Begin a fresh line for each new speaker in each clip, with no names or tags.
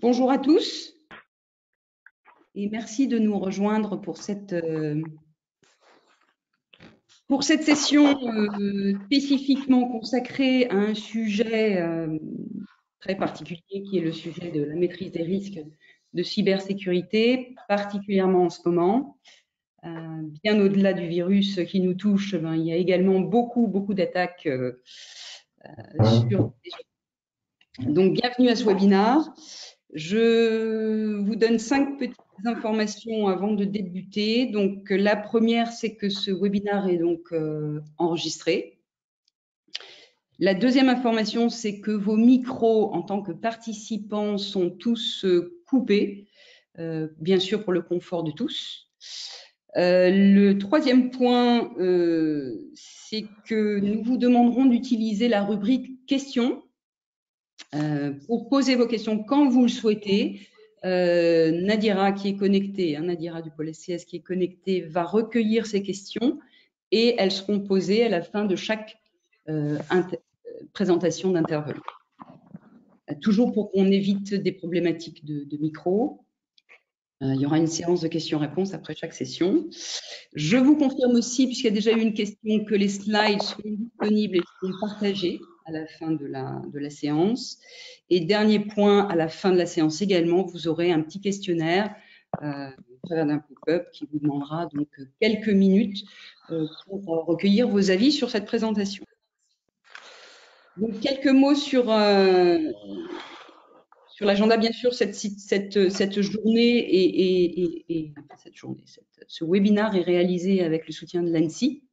Bonjour à tous et merci de nous rejoindre pour cette session spécifiquement consacrée à un sujet très particulier qui est le sujet de la maîtrise des risques de cybersécurité, particulièrement en ce moment. Bien au-delà du virus qui nous touche, il y a également beaucoup d'attaques sur. Donc, bienvenue à ce webinaire. Je vous donne 5 petites informations avant de débuter. Donc, la première, c'est que ce webinaire est donc enregistré. La deuxième information, c'est que vos micros, en tant que participants, sont tous coupés, bien sûr pour le confort de tous. Le troisième point, c'est que nous vous demanderons d'utiliser la rubrique questions pour poser vos questions quand vous le souhaitez. Nadira qui est connectée, Nadira du pôle SCS qui est connectée, va recueillir ces questions et elles seront posées à la fin de chaque présentation d'intervenant. Toujours pour qu'on évite des problématiques de micro. Il y aura une séance de questions-réponses après chaque session. Je vous confirme aussi, puisqu'il y a déjà eu une question, que les slides seront disponibles et seront partagés à la fin de la séance. Et dernier point, à la fin de la séance également, vous aurez un petit questionnaire au travers d'un pop-up qui vous demandera donc quelques minutes pour recueillir vos avis sur cette présentation. Donc, quelques mots sur l'agenda, bien sûr, cette journée ce webinaire est réalisé avec le soutien de l'ANSSI,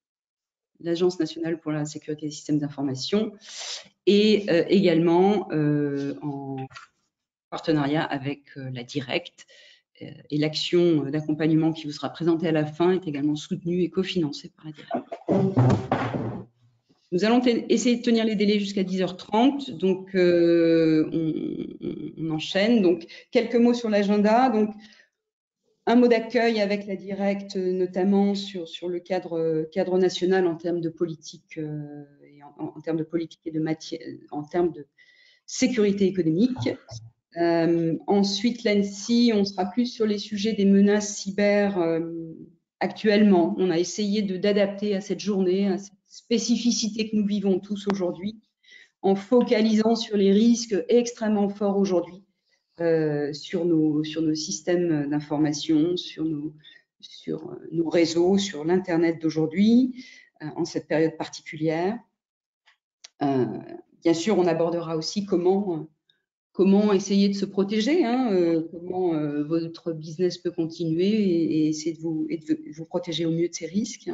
l'Agence nationale pour la sécurité des systèmes d'information, et également en partenariat avec la Directe. Et l'action d'accompagnement qui vous sera présentée à la fin est également soutenue et cofinancée par la Directe. Nous allons essayer de tenir les délais jusqu'à 10h30, donc on enchaîne. Donc, quelques mots sur l'agenda. Donc, un mot d'accueil avec la Directe, notamment sur le cadre national en termes de politique et en termes de politique et de matière, en termes de sécurité économique. Ensuite, l'ANSSI, on sera plus sur les sujets des menaces cyber actuellement. On a essayé d'adapter à cette journée, à cette spécificité que nous vivons tous aujourd'hui, en focalisant sur les risques extrêmement forts aujourd'hui, sur nos systèmes d'information, sur nos réseaux, sur l'Internet d'aujourd'hui, en cette période particulière. Bien sûr, on abordera aussi comment essayer de se protéger, comment votre business peut continuer et essayer de vous protéger au mieux de ces risques.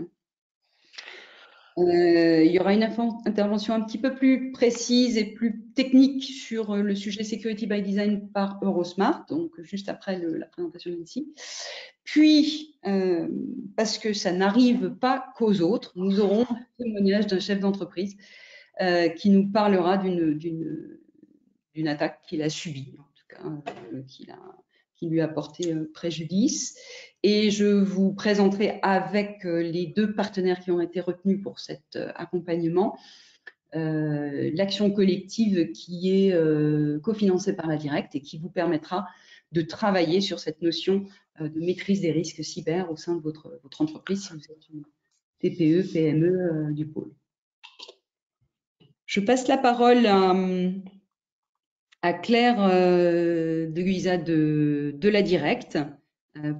Il y aura une intervention un petit peu plus précise et plus technique sur le sujet Security by Design par Eurosmart, donc juste après la présentation de l'ANSSI. Puis, parce que ça n'arrive pas qu'aux autres, nous aurons un témoignage d'un chef d'entreprise qui nous parlera d'une attaque qu'il a subie, en tout cas, qui lui a porté préjudice. Et je vous présenterai avec les 2 partenaires qui ont été retenus pour cet accompagnement, l'action collective qui est cofinancée par la Directe et qui vous permettra de travailler sur cette notion de maîtrise des risques cyber au sein de votre entreprise si vous êtes une TPE, PME du pôle. Je passe la parole à Claire de Guisa de la Directe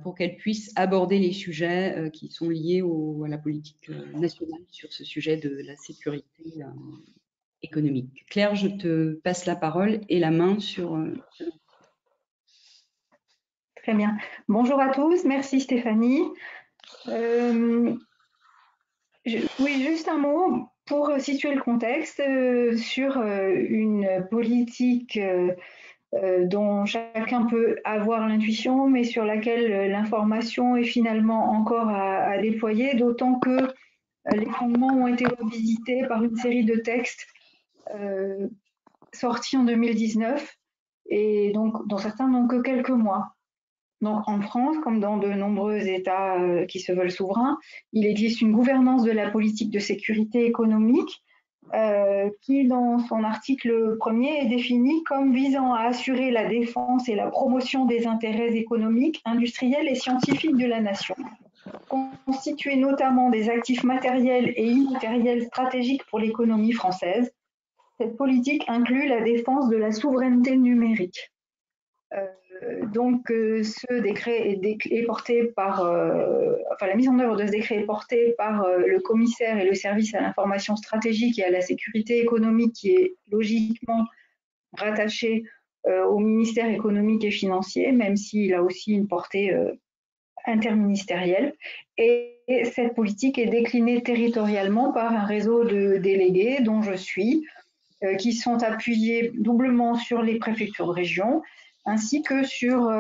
pour qu'elle puisse aborder les sujets qui sont liés à la politique nationale sur ce sujet de la sécurité économique. Claire, je te passe la parole et la main sur...
Très bien. Bonjour à tous, merci Stéphanie. Oui, juste un mot pour situer le contexte sur une politique dont chacun peut avoir l'intuition, mais sur laquelle l'information est finalement encore à déployer, d'autant que les fondements ont été revisités par une série de textes sortis en 2019 et donc dont certains n'ont que quelques mois. Donc en France, comme dans de nombreux États qui se veulent souverains, il existe une gouvernance de la politique de sécurité économique qui, dans son article premier, est défini comme visant à assurer la défense et la promotion des intérêts économiques, industriels et scientifiques de la nation, constitués notamment des actifs matériels et immatériels stratégiques pour l'économie française. Cette politique inclut la défense de la souveraineté numérique. Ce décret est porté par, la mise en œuvre de ce décret est portée par le commissaire et le service à l'information stratégique et à la sécurité économique, qui est logiquement rattaché au ministère économique et financier, même s'il a aussi une portée interministérielle. Et cette politique est déclinée territorialement par un réseau de délégués dont je suis, qui sont appuyés doublement sur les préfectures de région, ainsi que sur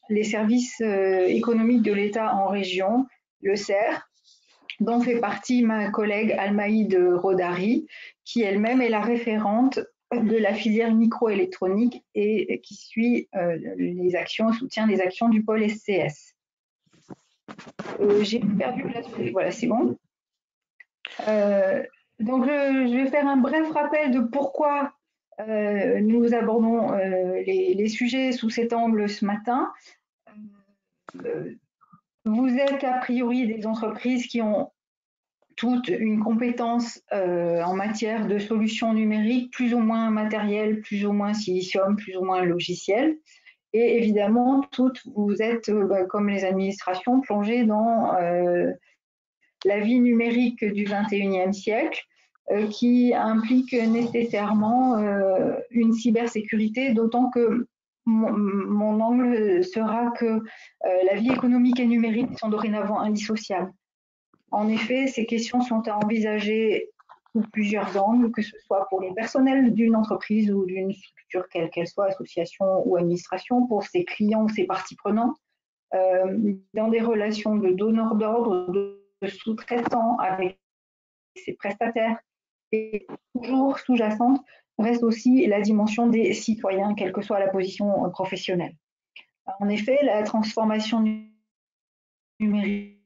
les services économiques de l'État en région, le CER, dont fait partie ma collègue Almaïd Rodari, qui elle-même est la référente de la filière microélectronique et qui suit les actions, soutient les actions du pôle SCS. J'ai perdu la souris, voilà, c'est bon. Donc, je vais faire un bref rappel de pourquoi nous abordons les sujets sous cet angle ce matin. Vous êtes a priori des entreprises qui ont toutes une compétence en matière de solutions numériques, plus ou moins matérielles, plus ou moins silicium, plus ou moins logicielles. Et évidemment, toutes, vous êtes, comme les administrations, plongées dans la vie numérique du XXIe siècle, qui implique nécessairement une cybersécurité, d'autant que mon angle sera que la vie économique et numérique sont dorénavant indissociables. En effet, ces questions sont à envisager sous plusieurs angles, que ce soit pour les personnels d'une entreprise ou d'une structure, quelle qu'elle soit, association ou administration, pour ses clients ou ses parties prenantes, dans des relations de donneurs d'ordre, de sous-traitants avec ses prestataires, et toujours sous-jacente reste aussi la dimension des citoyens, quelle que soit la position professionnelle. En effet, la transformation numérique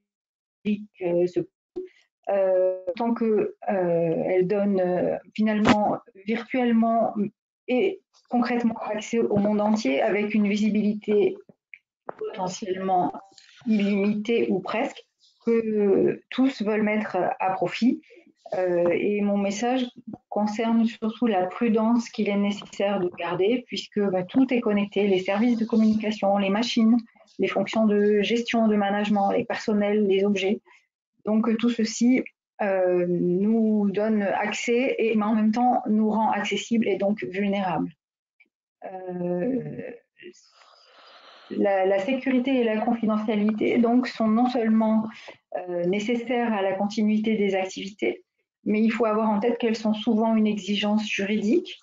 tant qu'elle donne finalement virtuellement et concrètement accès au monde entier avec une visibilité potentiellement illimitée ou presque, que tous veulent mettre à profit. Et mon message concerne surtout la prudence qu'il est nécessaire de garder, puisque tout est connecté, les services de communication, les machines, les fonctions de gestion, de management, les personnels, les objets. Donc tout ceci nous donne accès, mais en même temps nous rend accessibles et donc vulnérables. La sécurité et la confidentialité donc sont non seulement nécessaires à la continuité des activités, mais il faut avoir en tête qu'elles sont souvent une exigence juridique.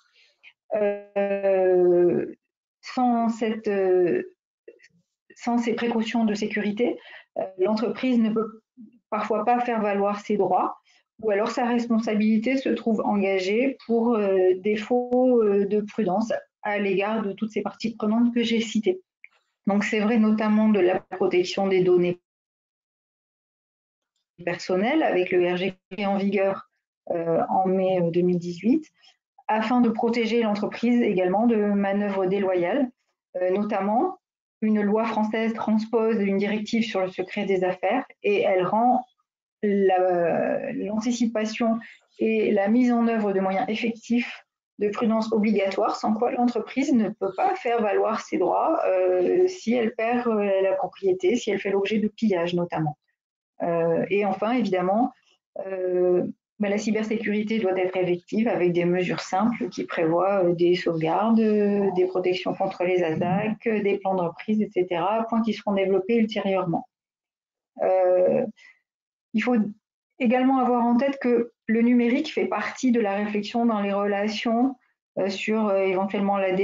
Sans ces précautions de sécurité, l'entreprise ne peut parfois pas faire valoir ses droits, ou alors sa responsabilité se trouve engagée pour défaut de prudence à l'égard de toutes ces parties prenantes que j'ai citées. Donc c'est vrai notamment de la protection des données personnelles avec le RGPD en vigueur en mai 2018, afin de protéger l'entreprise également de manœuvres déloyales, notamment une loi française transpose une directive sur le secret des affaires et elle rend l'anticipation et la mise en œuvre de moyens effectifs de prudence obligatoire, sans quoi l'entreprise ne peut pas faire valoir ses droits si elle perd la propriété, si elle fait l'objet de pillages notamment. Et enfin, évidemment, la cybersécurité doit être effective avec des mesures simples qui prévoient des sauvegardes, des protections contre les attaques, des plans de reprise, etc., points qui seront développés ultérieurement. Il faut également avoir en tête que le numérique fait partie de la réflexion dans les relations sur éventuellement la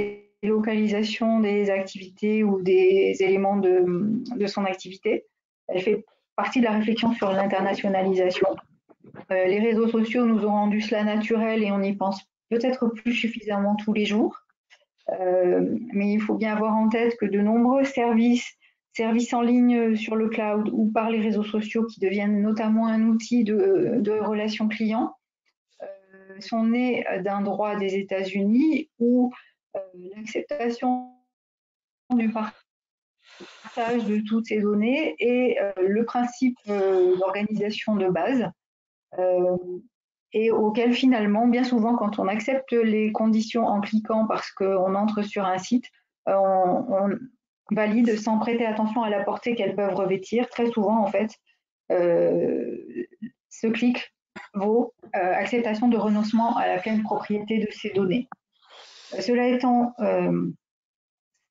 délocalisation des activités ou des éléments de son activité. Elle fait partie de la réflexion sur l'internationalisation. Les réseaux sociaux nous ont rendu cela naturel et on y pense peut-être plus suffisamment tous les jours. Mais il faut bien avoir en tête que de nombreux services en ligne sur le cloud ou par les réseaux sociaux qui deviennent notamment un outil de relations clients sont nées d'un droit des États-Unis où l'acceptation du partage de toutes ces données est le principe d'organisation de base et auquel finalement, bien souvent, quand on accepte les conditions en cliquant parce qu'on entre sur un site, on valide sans prêter attention à la portée qu'elles peuvent revêtir. Très souvent, en fait, ce clic vaut acceptation de renoncement à la pleine propriété de ces données. Cela étant,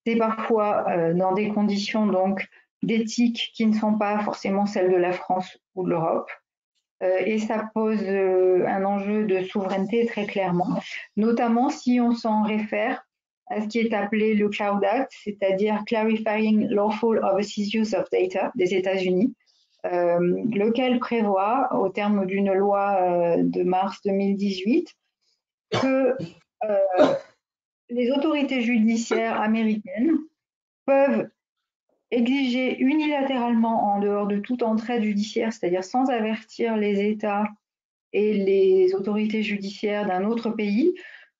c'est parfois dans des conditions donc d'éthique qui ne sont pas forcément celles de la France ou de l'Europe. Et ça pose un enjeu de souveraineté très clairement, notamment si on s'en réfère à ce qui est appelé le Cloud Act, c'est-à-dire Clarifying Lawful Overseas Use of Data des États-Unis, lequel prévoit, au terme d'une loi de mars 2018, que les autorités judiciaires américaines peuvent exiger unilatéralement, en dehors de toute entraide judiciaire, c'est-à-dire sans avertir les États et les autorités judiciaires d'un autre pays,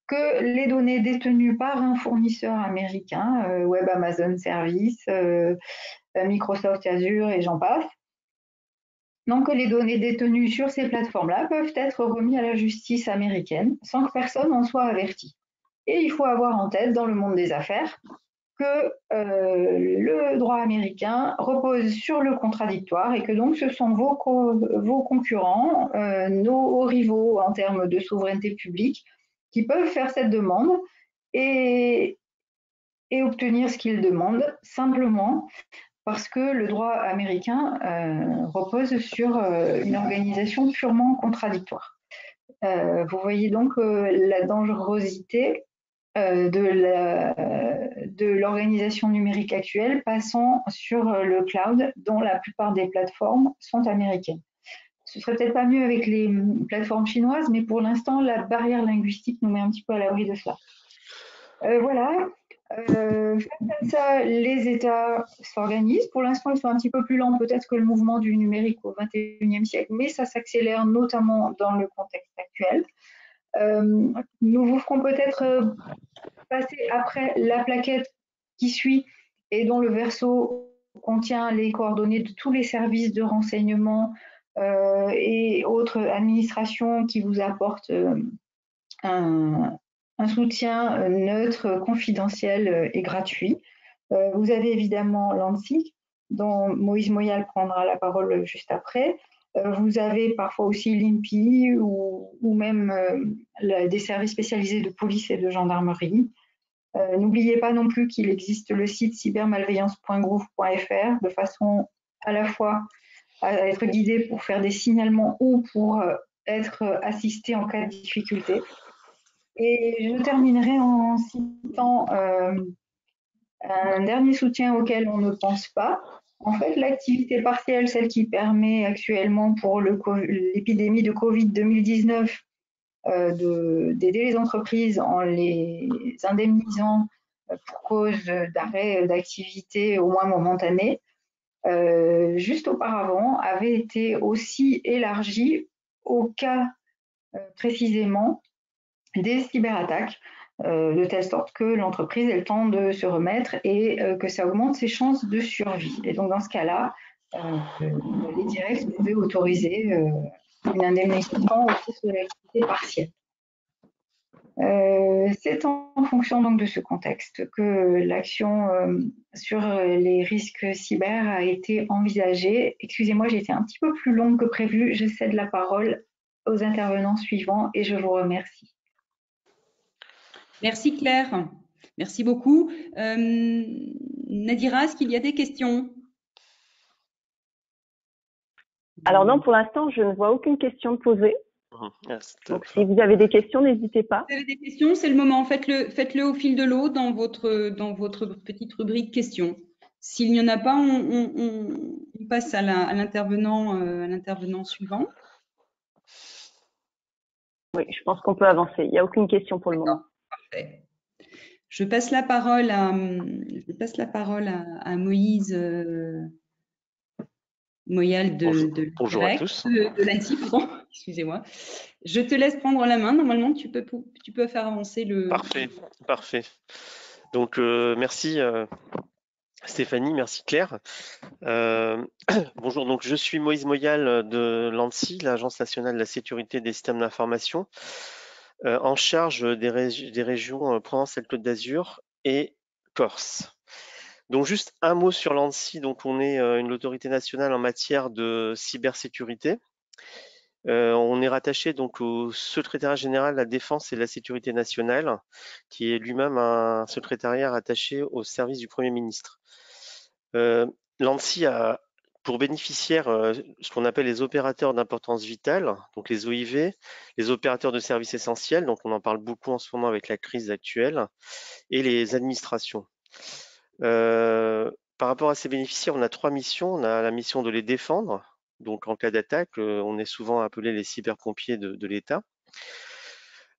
que les données détenues par un fournisseur américain, Web Amazon Service, Microsoft Azure et j'en passe, donc que les données détenues sur ces plateformes-là peuvent être remises à la justice américaine sans que personne en soit averti. Et il faut avoir en tête, dans le monde des affaires, que le droit américain repose sur le contradictoire et que donc ce sont vos concurrents, nos rivaux en termes de souveraineté publique, qui peuvent faire cette demande et obtenir ce qu'ils demandent simplement parce que le droit américain repose sur une organisation purement contradictoire. Vous voyez donc la dangerosité de l'organisation numérique actuelle passant sur le cloud dont la plupart des plateformes sont américaines. Ce serait peut-être pas mieux avec les plateformes chinoises, mais pour l'instant, la barrière linguistique nous met un petit peu à l'abri de cela. Voilà. Face à ça, les États s'organisent. Pour l'instant, ils sont un petit peu plus lents peut-être que le mouvement du numérique au XXIe siècle, mais ça s'accélère notamment dans le contexte actuel. Nous vous ferons peut-être passer après la plaquette qui suit et dont le verso contient les coordonnées de tous les services de renseignement et autres administrations qui vous apportent un soutien neutre, confidentiel et gratuit. Vous avez évidemment l'ANSSI, dont Moïse Moyal prendra la parole juste après. Vous avez parfois aussi l'INPI ou même des services spécialisés de police et de gendarmerie. N'oubliez pas non plus qu'il existe le site cybermalveillance.gouv.fr de façon à la fois à être guidé pour faire des signalements ou pour être assisté en cas de difficulté. Et je terminerai en citant un dernier soutien auquel on ne pense pas. En fait, l'activité partielle, celle qui permet actuellement pour l'épidémie de Covid 2019 d'aider les entreprises en les indemnisant pour cause d'arrêt d'activité au moins momentanée, juste auparavant, avait été aussi élargie au cas précisément des cyberattaques, de telle sorte que l'entreprise ait le temps de se remettre et que ça augmente ses chances de survie. Et donc dans ce cas-là, les directs pouvaient autoriser une indemnisation au titre de l'activité partielle. C'est en fonction donc de ce contexte que l'action sur les risques cyber a été envisagée. Excusez-moi, j'ai été un petit peu plus longue que prévu. Je cède la parole aux intervenants suivants et je vous remercie.
Merci Claire, merci beaucoup. Nadira, est-ce qu'il y a des questions?
Alors non, pour l'instant, je ne vois aucune question posée. Donc si vous avez des questions, n'hésitez pas.
Si vous avez des questions, c'est le moment. Faites-le au fil de l'eau dans votre petite rubrique questions. S'il n'y en a pas, on passe à l'intervenant suivant.
Oui, je pense qu'on peut avancer. Il n'y a aucune question pour le moment.
Parfait. Je passe la parole à Moïse Moyal
Bonjour à tous.
de l'ANSSI, pardon. Excusez-moi. Je te laisse prendre la main. Normalement, tu peux faire avancer le...
Parfait, parfait. Donc, merci Stéphanie, merci Claire. Bonjour, donc je suis Moïse Moyal de l'ANSSI, l'Agence nationale de la sécurité des systèmes d'information, en charge des régions Provence-Alpes-Côte d'Azur et Corse. Donc juste un mot sur l'ANSSI, donc on est une autorité nationale en matière de cybersécurité. On est rattaché donc au secrétariat général de la défense et de la sécurité nationale, qui est lui-même un secrétariat rattaché au service du Premier ministre. L'ANSSI a pour bénéficiaires ce qu'on appelle les opérateurs d'importance vitale, donc les OIV, les opérateurs de services essentiels, donc on en parle beaucoup en ce moment avec la crise actuelle, et les administrations. Par rapport à ces bénéficiaires, on a 3 missions. On a la mission de les défendre. Donc, en cas d'attaque, on est souvent appelé les cyberpompiers de l'État.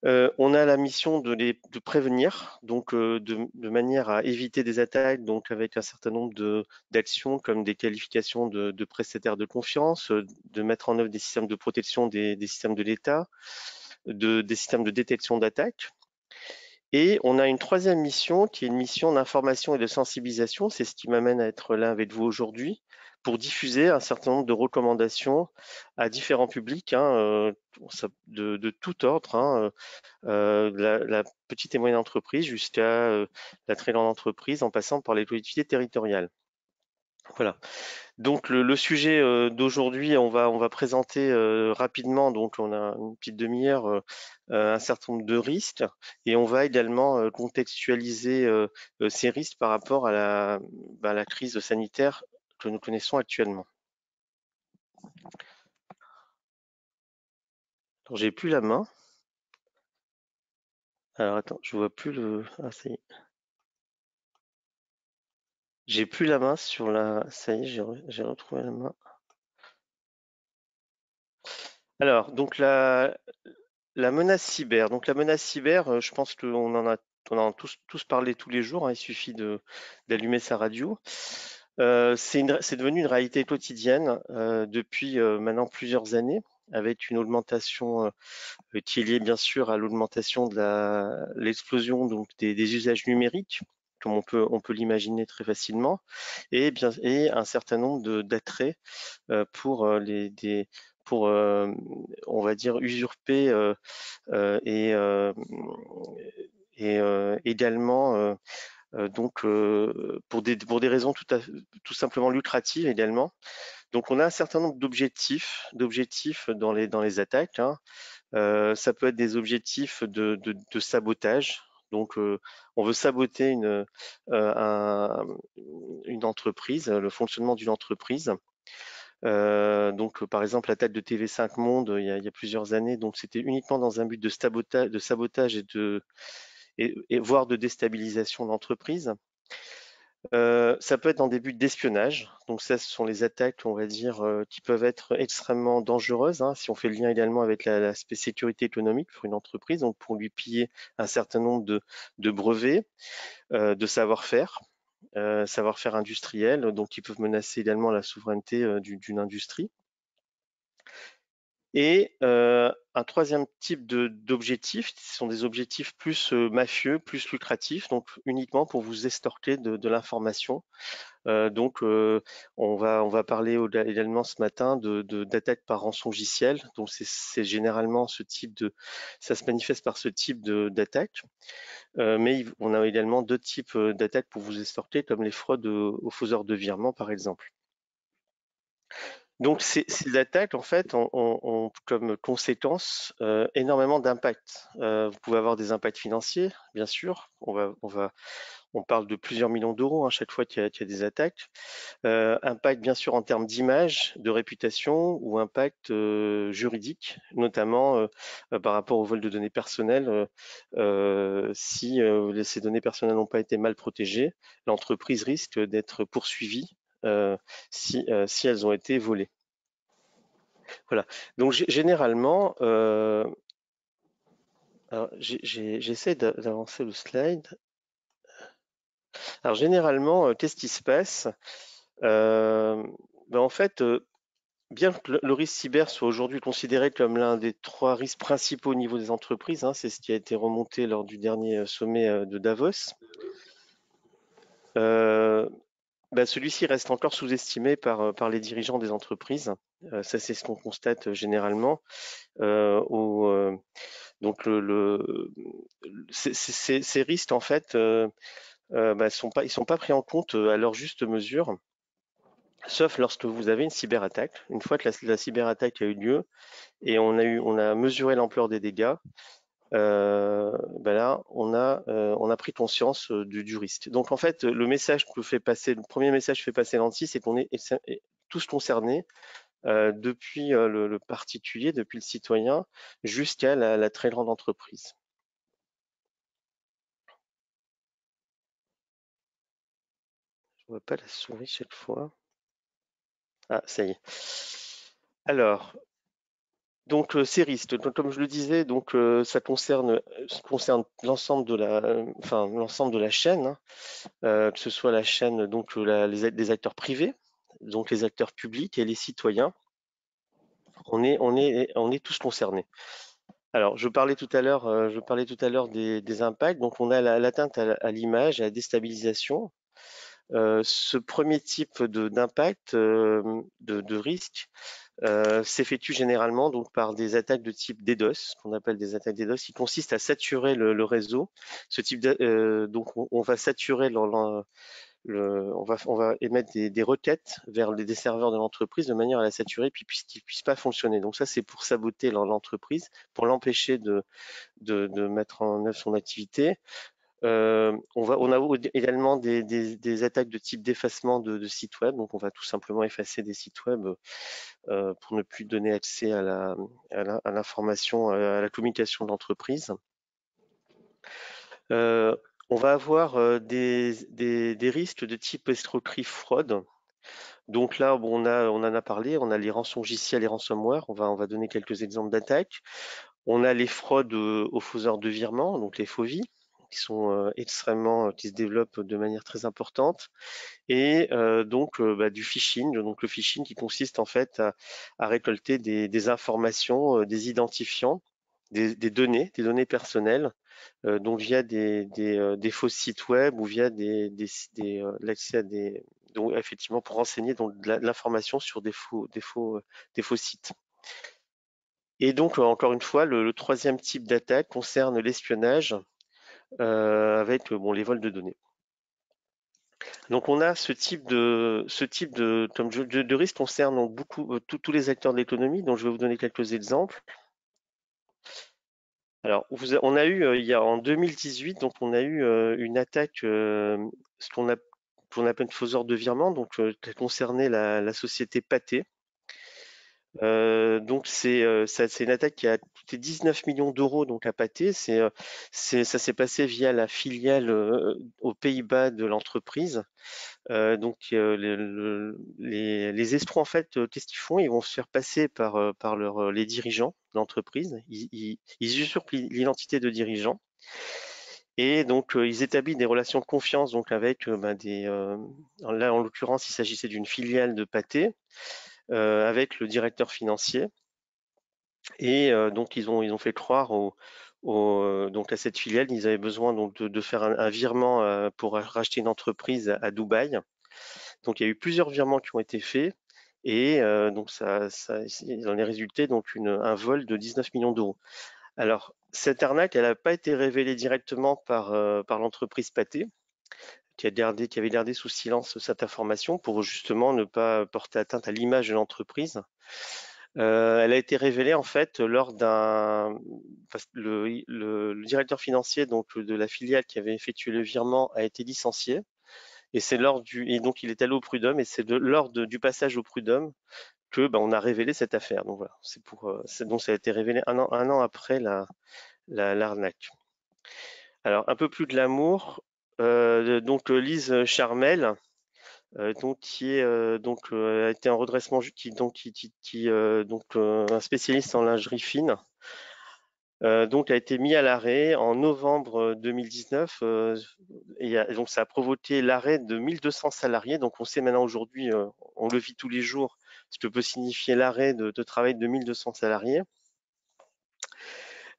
On a la mission de prévenir, donc de manière à éviter des attaques, donc avec un certain nombre d'actions comme des qualifications de prestataires de confiance, de mettre en œuvre des systèmes de protection des systèmes de l'État, des systèmes de détection d'attaques. Et on a une troisième mission qui est une mission d'information et de sensibilisation. C'est ce qui m'amène à être là avec vous aujourd'hui pour diffuser un certain nombre de recommandations à différents publics de tout ordre, la petite et moyenne entreprise jusqu'à la très grande entreprise en passant par les collectivités territoriales. Voilà. Donc le sujet d'aujourd'hui, on va présenter rapidement, donc on a une petite demi-heure, un certain nombre de risques et on va également contextualiser ces risques par rapport à la crise sanitaire que nous connaissons actuellement. Alors j'ai plus la main. Alors attends, je vois plus le. Ah ça y est. J'ai plus la main sur la. Ça y est, j'ai retrouvé la main. Alors donc la menace cyber. Donc la menace cyber, je pense qu'on en a tous parlé tous les jours, hein, il suffit d'allumer sa radio. C'est devenu une réalité quotidienne depuis maintenant plusieurs années, avec une augmentation qui est liée bien sûr à l'augmentation de l'explosion donc des usages numériques, comme on peut l'imaginer très facilement, et un certain nombre d'attraits pour on va dire usurper et également donc pour des raisons tout simplement lucratives également. Donc on a un certain nombre d'objectifs dans les attaques, hein. Ça peut être des objectifs de sabotage. Donc on veut saboter une entreprise, le fonctionnement d'une entreprise. Donc par exemple l'attaque de TV5 Monde il y a plusieurs années, donc c'était uniquement dans un but de sabotage et voire de déstabilisation d'entreprise. Ça peut être dans des buts d'espionnage, donc ça ce sont les attaques on va dire qui peuvent être extrêmement dangereuses, hein, si on fait le lien également avec l'aspect sécurité économique pour une entreprise, donc pour lui piller un certain nombre de brevets, de savoir-faire industriel, donc qui peuvent menacer également la souveraineté d'une industrie. Et un troisième type d'objectifs, ce sont des objectifs plus mafieux, plus lucratifs, donc uniquement pour vous extorquer de l'information. Donc on va parler également ce matin d'attaques par rançongiciel. Donc c'est généralement ça se manifeste par ce type d'attaque. Mais on a également d'autres types d'attaques pour vous extorquer, comme les fraudes aux faiseurs de virements, par exemple. Donc ces attaques, en fait, ont comme conséquence énormément d'impacts. Vous pouvez avoir des impacts financiers, bien sûr. On parle de plusieurs millions d'euros à chaque fois qu'il y a des attaques. Impact, bien sûr, en termes d'image, de réputation ou impact juridique, notamment par rapport au vol de données personnelles. Si ces données personnelles n'ont pas été mal protégées, l'entreprise risque d'être poursuivie si elles ont été volées. Voilà. Donc généralement, j'essaie d'avancer le slide. Alors généralement, qu'est-ce qui se passe? En fait, bien que le risque cyber soit aujourd'hui considéré comme l'un des 3 risques principaux au niveau des entreprises, hein, c'est ce qui a été remonté lors du dernier sommet de Davos, celui-ci reste encore sous-estimé par les dirigeants des entreprises. Ça, c'est ce qu'on constate généralement. Donc, ces risques, en fait, ils sont pas pris en compte à leur juste mesure, sauf lorsque vous avez une cyberattaque. Une fois que la cyberattaque a eu lieu et on a mesuré l'ampleur des dégâts, là, on a pris conscience du risque. Donc, en fait, le premier message que fait passer l'ANSSI, c'est qu'on est tous concernés, depuis le particulier, depuis le citoyen, jusqu'à la très grande entreprise. Je vois pas la souris cette fois. Ah, ça y est. Alors, donc ces risques, comme je le disais, donc ça concerne l'ensemble de la chaîne, hein, que ce soit la chaîne donc des acteurs privés, donc les acteurs publics et les citoyens. On est tous concernés. Alors, je parlais tout à l'heure des impacts. Donc, on a l'atteinte à l'image, à la déstabilisation. Ce premier type d'impact, de risque, s'effectue généralement donc par des attaques de type DDoS, qu'on appelle des attaques DDoS, qui consistent à saturer le réseau. Ce type donc on va saturer on va émettre des requêtes vers des serveurs de l'entreprise de manière à la saturer puis qu'ils puissent pas fonctionner. Donc ça, c'est pour saboter l'entreprise, pour l'empêcher de mettre en œuvre son activité. On a également des attaques de type d'effacement de sites web. Donc on va tout simplement effacer des sites web pour ne plus donner accès à l'information, à la communication de l'entreprise. On va avoir des risques de type escroquerie fraude. Donc là, on en a parlé, on a les rançongiciels et ransomware, on va donner quelques exemples d'attaques. On a les fraudes aux faiseurs de virements, donc les FAUVI, qui sont qui se développent de manière très importante. Et du phishing, donc le phishing qui consiste en fait à récolter des informations, des identifiants, des données personnelles, donc via des faux sites web ou via l'accès à donc effectivement pour renseigner donc de l'information sur des faux sites. Et donc encore une fois, le troisième type d'attaque concerne l'espionnage avec les vols de données. Donc on a ce type de risque concerne donc beaucoup tous les acteurs de l'économie, donc je vais vous donner quelques exemples. Alors on a eu en 2018, donc on a eu une attaque, ce qu'on appelle faiseur de virement, donc qui concernait la société Pathé. Donc c'est une attaque qui a coûté 19 millions d'euros donc à Pathé. Ça s'est passé via la filiale aux Pays-Bas de l'entreprise. Les escrocs en fait, qu'est-ce qu'ils font? Ils vont se faire passer par les dirigeants de l'entreprise. Ils usurpent l'identité de dirigeants. Et donc ils établissent des relations de confiance donc avec là en l'occurrence il s'agissait d'une filiale de Pathé. Avec le directeur financier. Et donc ils ont fait croire donc à cette filiale, ils avaient besoin donc de faire un virement pour racheter une entreprise à Dubaï. Donc il y a eu plusieurs virements qui ont été faits et donc il en est résulté donc un vol de 19 millions d'euros. Alors cette arnaque, elle n'a pas été révélée directement par l'entreprise Pathé, qui avait gardé sous silence cette information pour justement ne pas porter atteinte à l'image de l'entreprise. Elle a été révélée en fait lors le directeur financier donc de la filiale qui avait effectué le virement a été licencié et c'est et donc il est allé au prud'homme et c'est lors du passage au prud'homme que on a révélé cette affaire. Donc voilà, donc ça a été révélé un an après l'arnaque. Alors un peu plus de l'amour. Donc Lise Charmel, qui a été en redressement, un spécialiste en lingerie fine, donc a été mis à l'arrêt en novembre 2019. Donc ça a provoqué l'arrêt de 1200 salariés. Donc on sait maintenant aujourd'hui, on le vit tous les jours, ce que peut signifier l'arrêt de travail de 1200 salariés.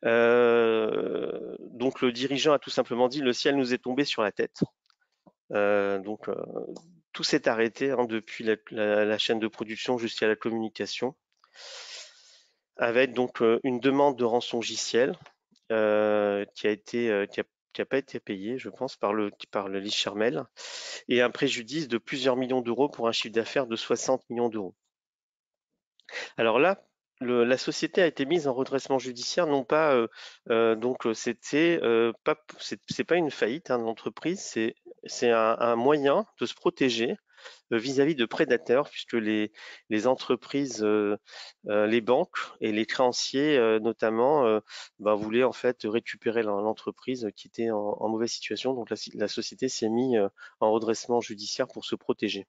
Donc le dirigeant a tout simplement dit: le ciel nous est tombé sur la tête. Donc tout s'est arrêté, hein, depuis la chaîne de production jusqu'à la communication, avec donc une demande de rançon logiciel qui a pas été payée, je pense, par le Charmel, et un préjudice de plusieurs millions d'euros pour un chiffre d'affaires de 60 millions d'euros. Alors là, la société a été mise en redressement judiciaire, non pas donc c'est pas une faillite, hein, de l'entreprise, c'est un moyen de se protéger vis-à-vis de prédateurs, puisque les entreprises, les banques et les créanciers notamment voulaient en fait récupérer l'entreprise qui était en mauvaise situation. Donc la société s'est mise en redressement judiciaire pour se protéger.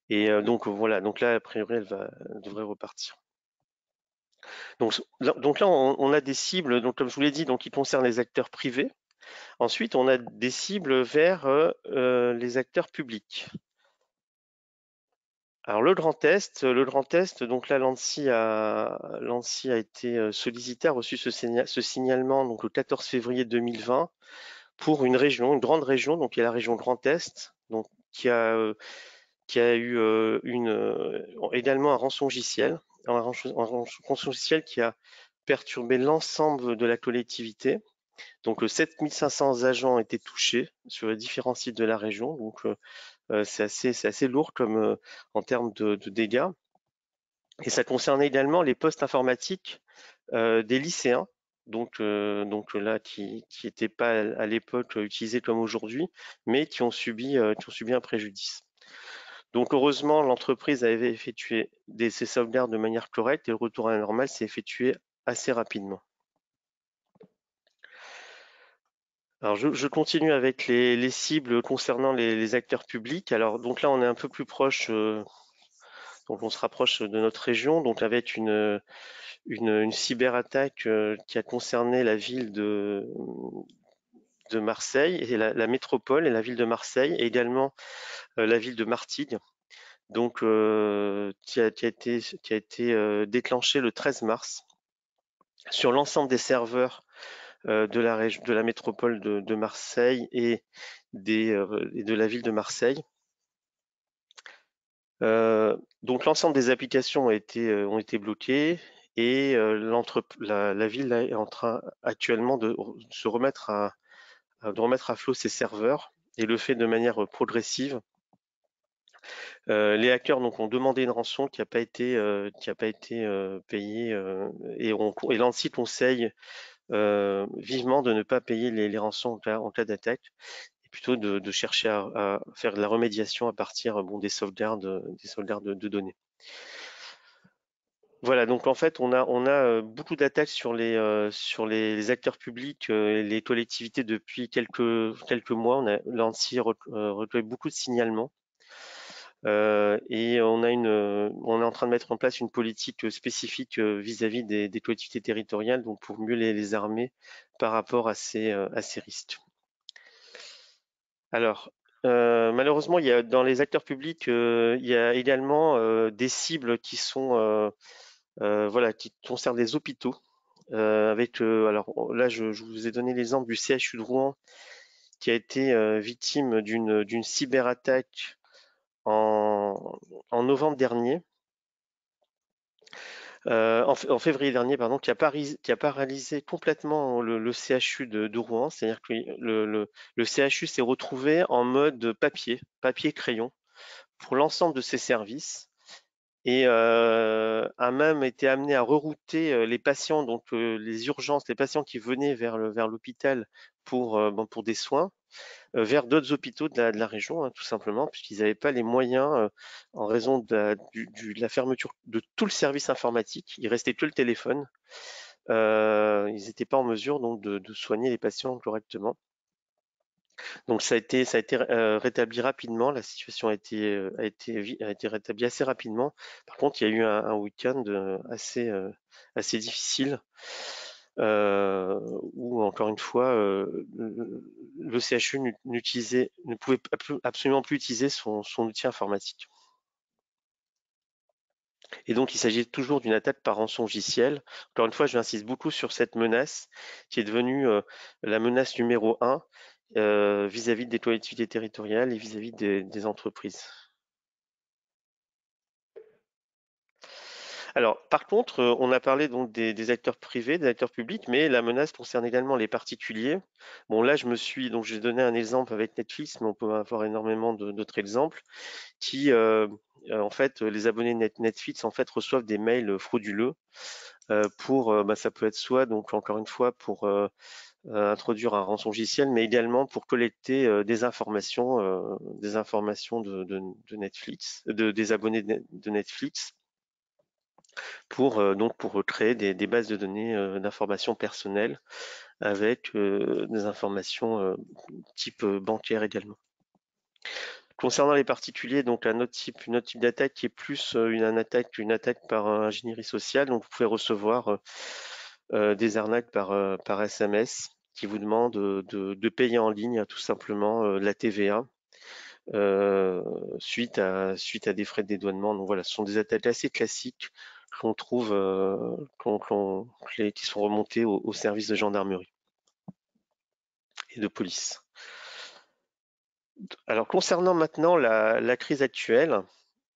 Et donc voilà, donc là a priori elle devrait repartir. Donc là on a des cibles, donc comme je vous l'ai dit, donc qui concernent les acteurs privés. Ensuite on a des cibles vers les acteurs publics. Alors le Grand Est, donc là l'ANSSI a été sollicité, a reçu ce signalement donc le 14 février 2020 pour une grande région, donc il y a la région Grand Est, donc qui a eu également un rançongiciel, qui a perturbé l'ensemble de la collectivité. Donc 7500 agents étaient touchés sur les différents sites de la région, donc c'est assez lourd comme en termes de dégâts. Et ça concernait également les postes informatiques des lycéens, donc là qui n'étaient pas à l'époque utilisés comme aujourd'hui, mais qui ont subi un préjudice. Donc heureusement, l'entreprise avait effectué ses sauvegardes de manière correcte et le retour à la normale s'est effectué assez rapidement. Alors je continue avec les cibles concernant les acteurs publics. Alors donc là on est un peu plus proche, donc on se rapproche de notre région, donc avec une cyberattaque qui a concerné la ville de Marseille et la métropole et la ville de Marseille, et également la ville de Martigues, donc qui a été déclenchée le 13 mars sur l'ensemble des serveurs de la métropole de Marseille et de la ville de Marseille. Donc l'ensemble des applications ont été bloquées et la ville est en train actuellement de se remettre à flot ses serveurs, et le fait de manière progressive. Les hackers donc ont demandé une rançon qui n'a pas été payée, et l'ANSSI conseille vivement de ne pas payer les rançons en cas d'attaque, et plutôt de chercher à faire de la remédiation à partir des sauvegardes de données. Voilà, donc en fait on a beaucoup d'attaques sur les acteurs publics et les collectivités depuis quelques mois. L'ANSSI recueille beaucoup de signalements. Et on est en train de mettre en place une politique spécifique vis-à-vis des collectivités territoriales, donc pour mieux les armer par rapport à ces risques. Alors, malheureusement, dans les acteurs publics, il y a également des cibles qui sont qui concernent les hôpitaux. Alors là, je vous ai donné l'exemple du CHU de Rouen qui a été victime d'une cyberattaque en novembre dernier, en février dernier, pardon, qui a paralysé complètement le CHU de Rouen. C'est-à-dire que le CHU s'est retrouvé en mode papier-crayon pour l'ensemble de ses services, et a même été amené à rerouter les patients, donc les urgences, les patients qui venaient vers l'hôpital pour des soins, vers d'autres hôpitaux de la région, hein, tout simplement, puisqu'ils n'avaient pas les moyens, en raison de la fermeture de tout le service informatique. Il restait que le téléphone. Ils n'étaient pas en mesure donc de soigner les patients correctement. Donc ça a été rétabli rapidement. La situation a été rétablie assez rapidement. Par contre, il y a eu un week-end assez difficile, où encore une fois le CHU ne pouvait absolument plus utiliser son outil informatique. Et donc, il s'agit toujours d'une attaque par rançongiciel. Encore une fois, j'insiste beaucoup sur cette menace qui est devenue la menace numéro 1 vis-à-vis des collectivités territoriales et vis-à-vis des entreprises. Alors, par contre, on a parlé donc des acteurs privés, des acteurs publics, mais la menace concerne également les particuliers. Bon, là, donc j'ai donné un exemple avec Netflix, mais on peut avoir énormément d'autres exemples qui, en fait, les abonnés Netflix en fait reçoivent des mails frauduleux ça peut être soit donc encore une fois pour introduire un rançongiciel, mais également pour collecter des informations de Netflix, des abonnés de Netflix pour créer des bases de données d'informations personnelles avec des informations type bancaire également. Concernant les particuliers, donc un autre type d'attaque qui est plus une attaque par ingénierie sociale. Donc vous pouvez recevoir des arnaques par SMS qui vous demandent de payer en ligne tout simplement la TVA suite à des frais de dédouanement. Donc voilà, ce sont des attaques assez classiques qu'on trouve qui sont remontées au service de gendarmerie et de police. Alors concernant maintenant la crise actuelle,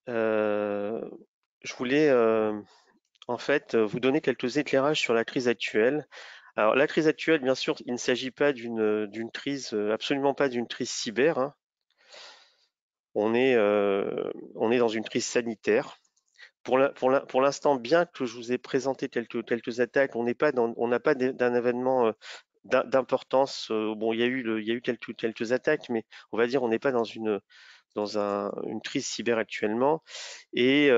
je voulais en fait vous donner quelques éclairages sur la crise actuelle. Alors la crise actuelle, bien sûr, il ne s'agit pas d'une crise, absolument pas d'une crise cyber, hein. On est dans une crise sanitaire. Pour l'instant, bien que je vous ai présenté quelques attaques, on n'a pas d'un événement d'importance. Bon, il y a eu quelques attaques, mais on va dire on n'est pas dans une crise cyber actuellement. Et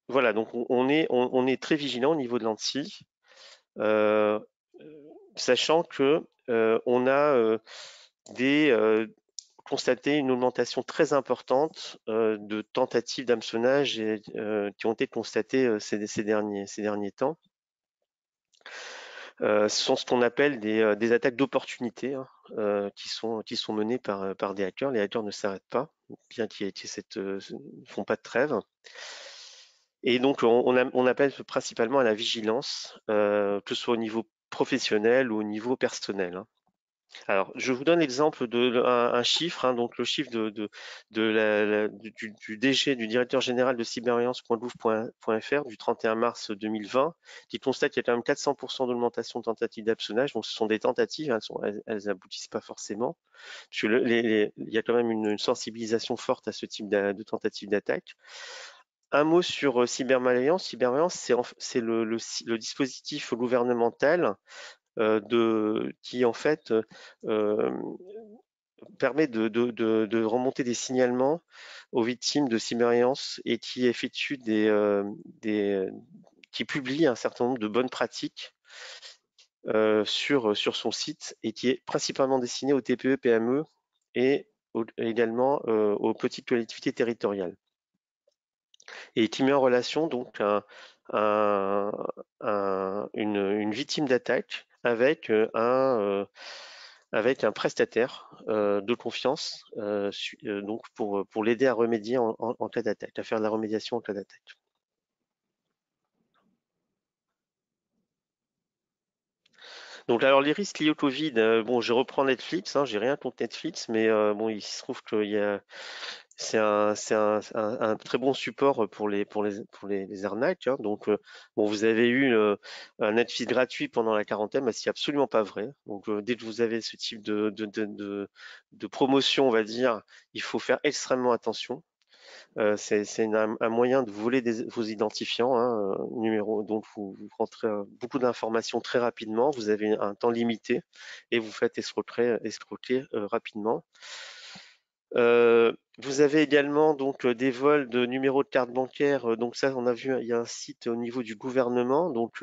voilà, donc on est très vigilant au niveau de l'ANSSI, sachant que on a constaté une augmentation très importante de tentatives d'hameçonnage qui ont été constatées ces derniers temps. Ce sont ce qu'on appelle des attaques d'opportunité, hein, qui sont menées par des hackers. Les hackers ne s'arrêtent pas, bien qu'ils ne font pas de trêve. Et donc, on appelle principalement à la vigilance, que ce soit au niveau professionnel ou au niveau personnel, hein. Alors, je vous donne l'exemple un chiffre, hein, donc le chiffre du DG, du directeur général de cyberalliance.gouv.fr du 31 mars 2020, qui constate qu'il y a quand même 400% d'augmentation de tentatives d'hameçonnage. Donc, ce sont des tentatives, hein, elles aboutissent pas forcément, parce que il y a quand même une sensibilisation forte à ce type de tentatives d'attaque. Un mot sur cybermalveillance. Cybermalveillance, c'est le dispositif gouvernemental qui en fait permet de remonter des signalements aux victimes de cybermalveillance et qui effectue qui publie un certain nombre de bonnes pratiques sur son site et qui est principalement destiné aux TPE, PME et également aux petites collectivités territoriales, et qui met en relation donc une victime d'attaque avec un prestataire de confiance, donc pour l'aider à remédier en cas d'attaque, à faire de la remédiation en cas d'attaque. Donc alors les risques liés au Covid, bon, je reprends Netflix, hein, j'ai rien contre Netflix, mais bon, il se trouve que c'est un très bon support pour les arnaques, hein. Donc bon, vous avez eu un Netflix gratuit pendant la quarantaine, mais c'est absolument pas vrai. Donc dès que vous avez ce type de promotion, on va dire, il faut faire extrêmement attention. C'est un moyen de voler vos identifiants, hein, numéros. Donc vous rentrez beaucoup d'informations très rapidement, vous avez un temps limité et vous faites escroquer rapidement. Vous avez également donc des vols de numéros de carte bancaire. Donc ça, on a vu, il y a un site au niveau du gouvernement. Donc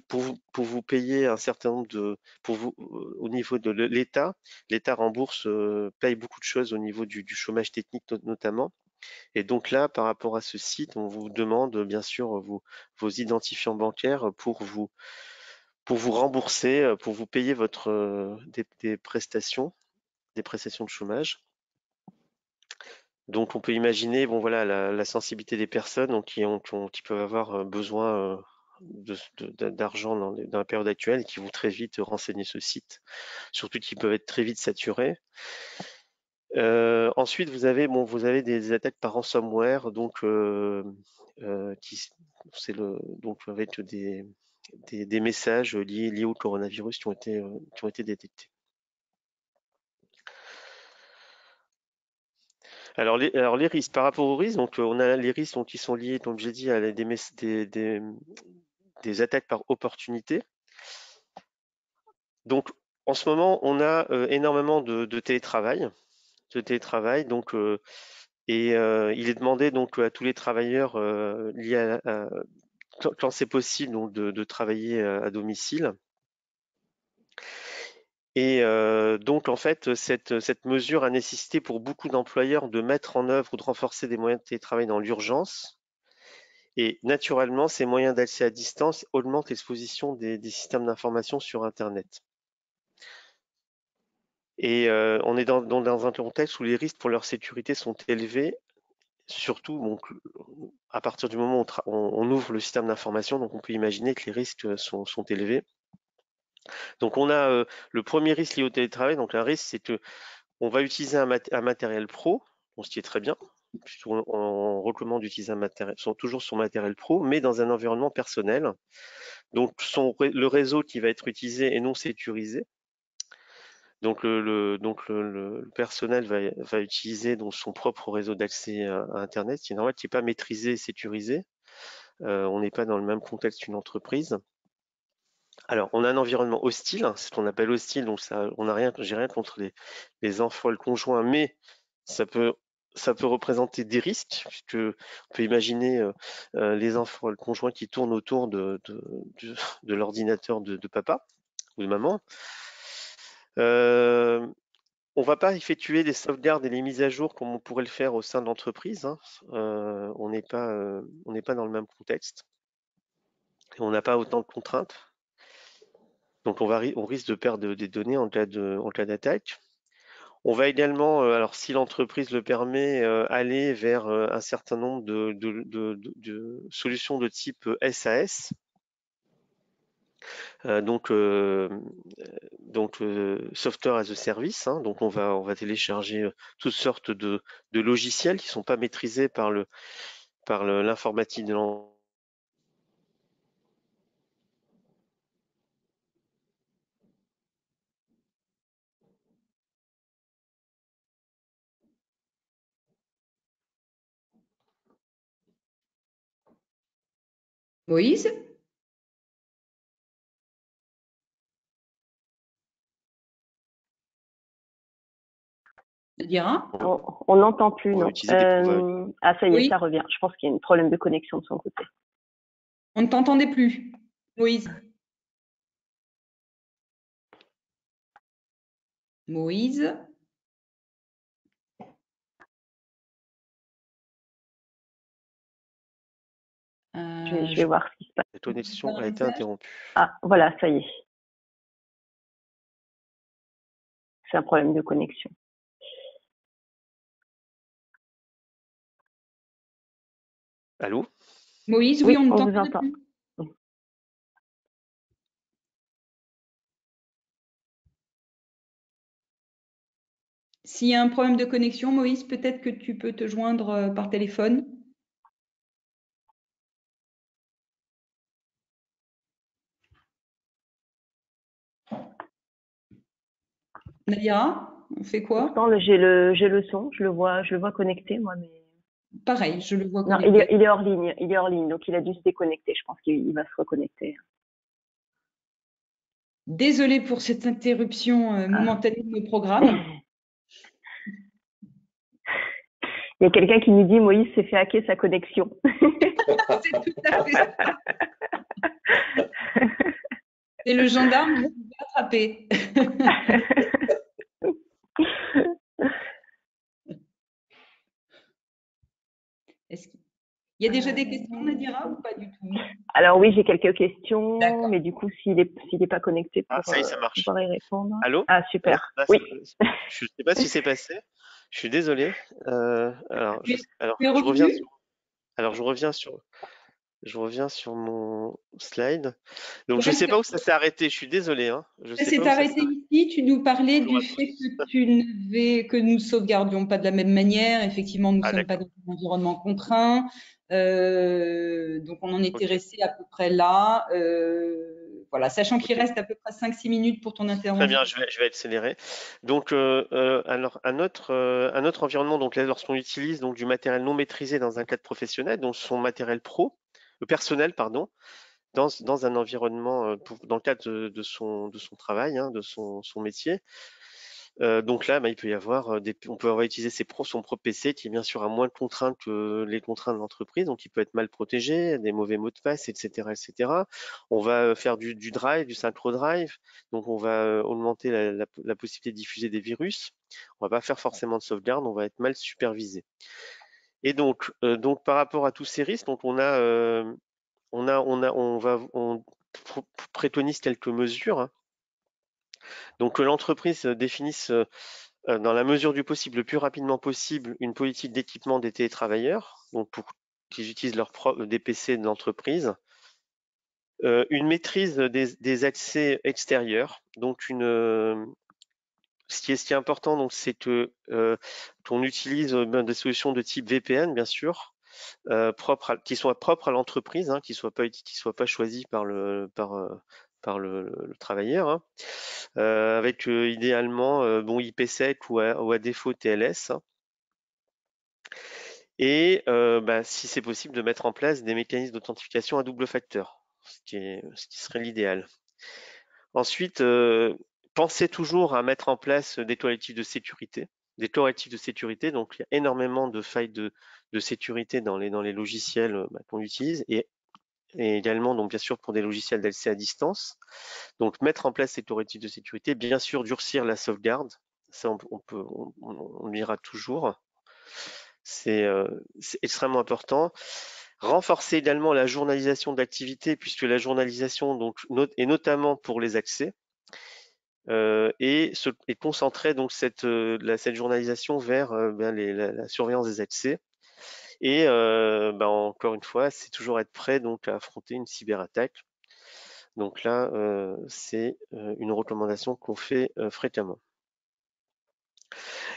pour vous payer un certain nombre au niveau de l'État, l'État rembourse, paye beaucoup de choses au niveau du chômage technique notamment. Et donc là, par rapport à ce site, on vous demande bien sûr vos identifiants bancaires pour vous rembourser, pour vous payer des prestations de chômage. Donc on peut imaginer, bon voilà, la sensibilité des personnes donc, qui peuvent avoir besoin d'argent dans la période actuelle et qui vont très vite renseigner ce site, surtout qu'ils peuvent être très vite saturés. Ensuite, vous avez des attaques par ransomware, donc donc avec des messages liés au coronavirus qui ont été détectés. Alors les risques, par rapport aux risques, donc on a les risques donc, qui sont liés, comme j'ai dit, à des attaques par opportunité. Donc en ce moment, on a énormément de télétravail, donc il est demandé donc à tous les travailleurs liés quand c'est possible donc de travailler à domicile. Et donc en fait, cette mesure a nécessité pour beaucoup d'employeurs de mettre en œuvre ou de renforcer des moyens de télétravail dans l'urgence. Et naturellement, ces moyens d'accès à distance augmentent l'exposition des systèmes d'information sur Internet. Et on est dans un contexte où les risques pour leur sécurité sont élevés, surtout donc, à partir du moment où on ouvre le système d'information, donc on peut imaginer que les risques sont élevés. Donc on a le premier risque lié au télétravail, donc un risque c'est que on va utiliser un matériel pro, ce qui est très bien, puisqu'on recommande d'utiliser toujours son matériel pro, mais dans un environnement personnel. Donc le réseau qui va être utilisé est non sécurisé. Donc le personnel va utiliser donc son propre réseau d'accès à Internet, qui est normal, qui n'est pas maîtrisé et sécurisé. On n'est pas dans le même contexte qu'une entreprise. Alors, on a un environnement hostile, c'est ce qu'on appelle hostile, donc ça, j'ai rien contre les enfants et le conjoint, mais ça peut représenter des risques, puisque on peut imaginer les enfants et le conjoint qui tournent autour de l'ordinateur de papa ou de maman. On va pas effectuer des sauvegardes et les mises à jour comme on pourrait le faire au sein de l'entreprise. Hein. On n'est pas dans le même contexte. Et on n'a pas autant de contraintes. Donc on risque de perdre des données en cas d'attaque. On va également, alors si l'entreprise le permet, aller vers un certain nombre de solutions de type SAS. Donc software as a service. Hein, donc on va télécharger toutes sortes de logiciels qui ne sont pas maîtrisés par l'informatique de l'entreprise.
Moïse? Nadira?
On n'entend plus, non. Ah, ça y est,
oui.
ça revient. Je pense qu'il y a un problème de connexion de son côté.
On ne t'entendait plus, Moïse. Moïse?
Je vais voir ce qui se passe.
La connexion a été interrompue.
Ah, voilà, ça y est. C'est un problème de connexion.
Allô?
Moïse, oui, on
vous entend.
Plus. S'il y a un problème de connexion, Moïse, peut-être que tu peux te joindre par téléphone. Nadira, on fait quoi?
Pourtant, j'ai le son, je le vois connecté, moi, mais.
Pareil, je le vois
connecté. Non, il est hors ligne, donc il a dû se déconnecter. Je pense qu'il va se reconnecter.
Désolée pour cette interruption momentanée de nos programmes.
Il y a quelqu'un qui nous dit Moïse s'est fait hacker sa connexion.
C'est tout à fait ça. C'est le gendarme qui nous a attrapés. Est-ce qu'il y a déjà des questions, Nadira, ou pas du tout?
Alors oui, j'ai quelques questions, mais du coup, s'il est pas connecté pour
ça y est, ça marche.
pouvoir y répondre.
Allô?
Ah, super.
Là,
oui.
Je ne sais pas ce qui s'est passé. Je suis désolé. Alors,
Tu es
je reviens
revenu?
sur, je reviens sur mon slide. Donc, je ne
Parce
sais
que
pas où ça s'est arrêté. Je suis désolé, hein. Je
ça
sais pas
s'est
où ça s'est
arrêté
arrêté.
ici. Tu nous parlais
Bonjour
du
à
fait
tous.
que nous sauvegardions pas de la même manière. Effectivement, nous ne
Ah,
sommes pas
d'accord.
dans un environnement contraint. Donc, on en était
Ok.
resté à peu près là. Voilà, sachant qu'il
Ok.
reste à peu près 5-6 minutes pour ton
Très
intervention.
bien, je vais accélérer. Donc, alors un autre environnement, donc là, lorsqu'on utilise donc du matériel non maîtrisé dans un cadre professionnel, donc son matériel personnel, pardon, dans un environnement, dans le cadre de son travail, hein, de son métier. Donc là, bah, il peut y avoir on peut avoir utilisé son propre PC qui bien sûr a moins de contraintes que les contraintes de l'entreprise, donc il peut être mal protégé, des mauvais mots de passe, etc., etc. On va faire du drive, du synchro drive, donc on va augmenter la possibilité de diffuser des virus. On va pas faire forcément de sauvegarde, on va être mal supervisé. Et donc par rapport à tous ces risques, donc on préconise quelques mesures, hein. Donc que l'entreprise définisse dans la mesure du possible, le plus rapidement possible, une politique d'équipement des télétravailleurs, donc pour qu'ils utilisent des PC de l'entreprise, une maîtrise des accès extérieurs, donc ce qui est important, donc c'est que qu'on utilise des solutions de type VPN, bien sûr, qui soient propres à l'entreprise, hein, qui soient pas choisies par le travailleur, hein, avec idéalement bon IPsec ou à défaut TLS, hein. Et bah, si c'est possible, de mettre en place des mécanismes d'authentification à double facteur, ce qui serait l'idéal. Ensuite, pensez toujours à mettre en place des correctifs de sécurité. Des correctifs de sécurité, donc il y a énormément de failles de sécurité dans les logiciels qu'on utilise et également donc bien sûr pour des logiciels d'accès à distance. Donc mettre en place ces correctifs de sécurité, bien sûr durcir la sauvegarde, ça on lira toujours. C'est extrêmement important. Renforcer également la journalisation d'activité, puisque la journalisation donc, est notamment pour les accès, et concentrer donc cette journalisation vers la surveillance des accès. Et encore une fois, c'est toujours être prêt donc à affronter une cyberattaque. Donc là, c'est une recommandation qu'on fait fréquemment.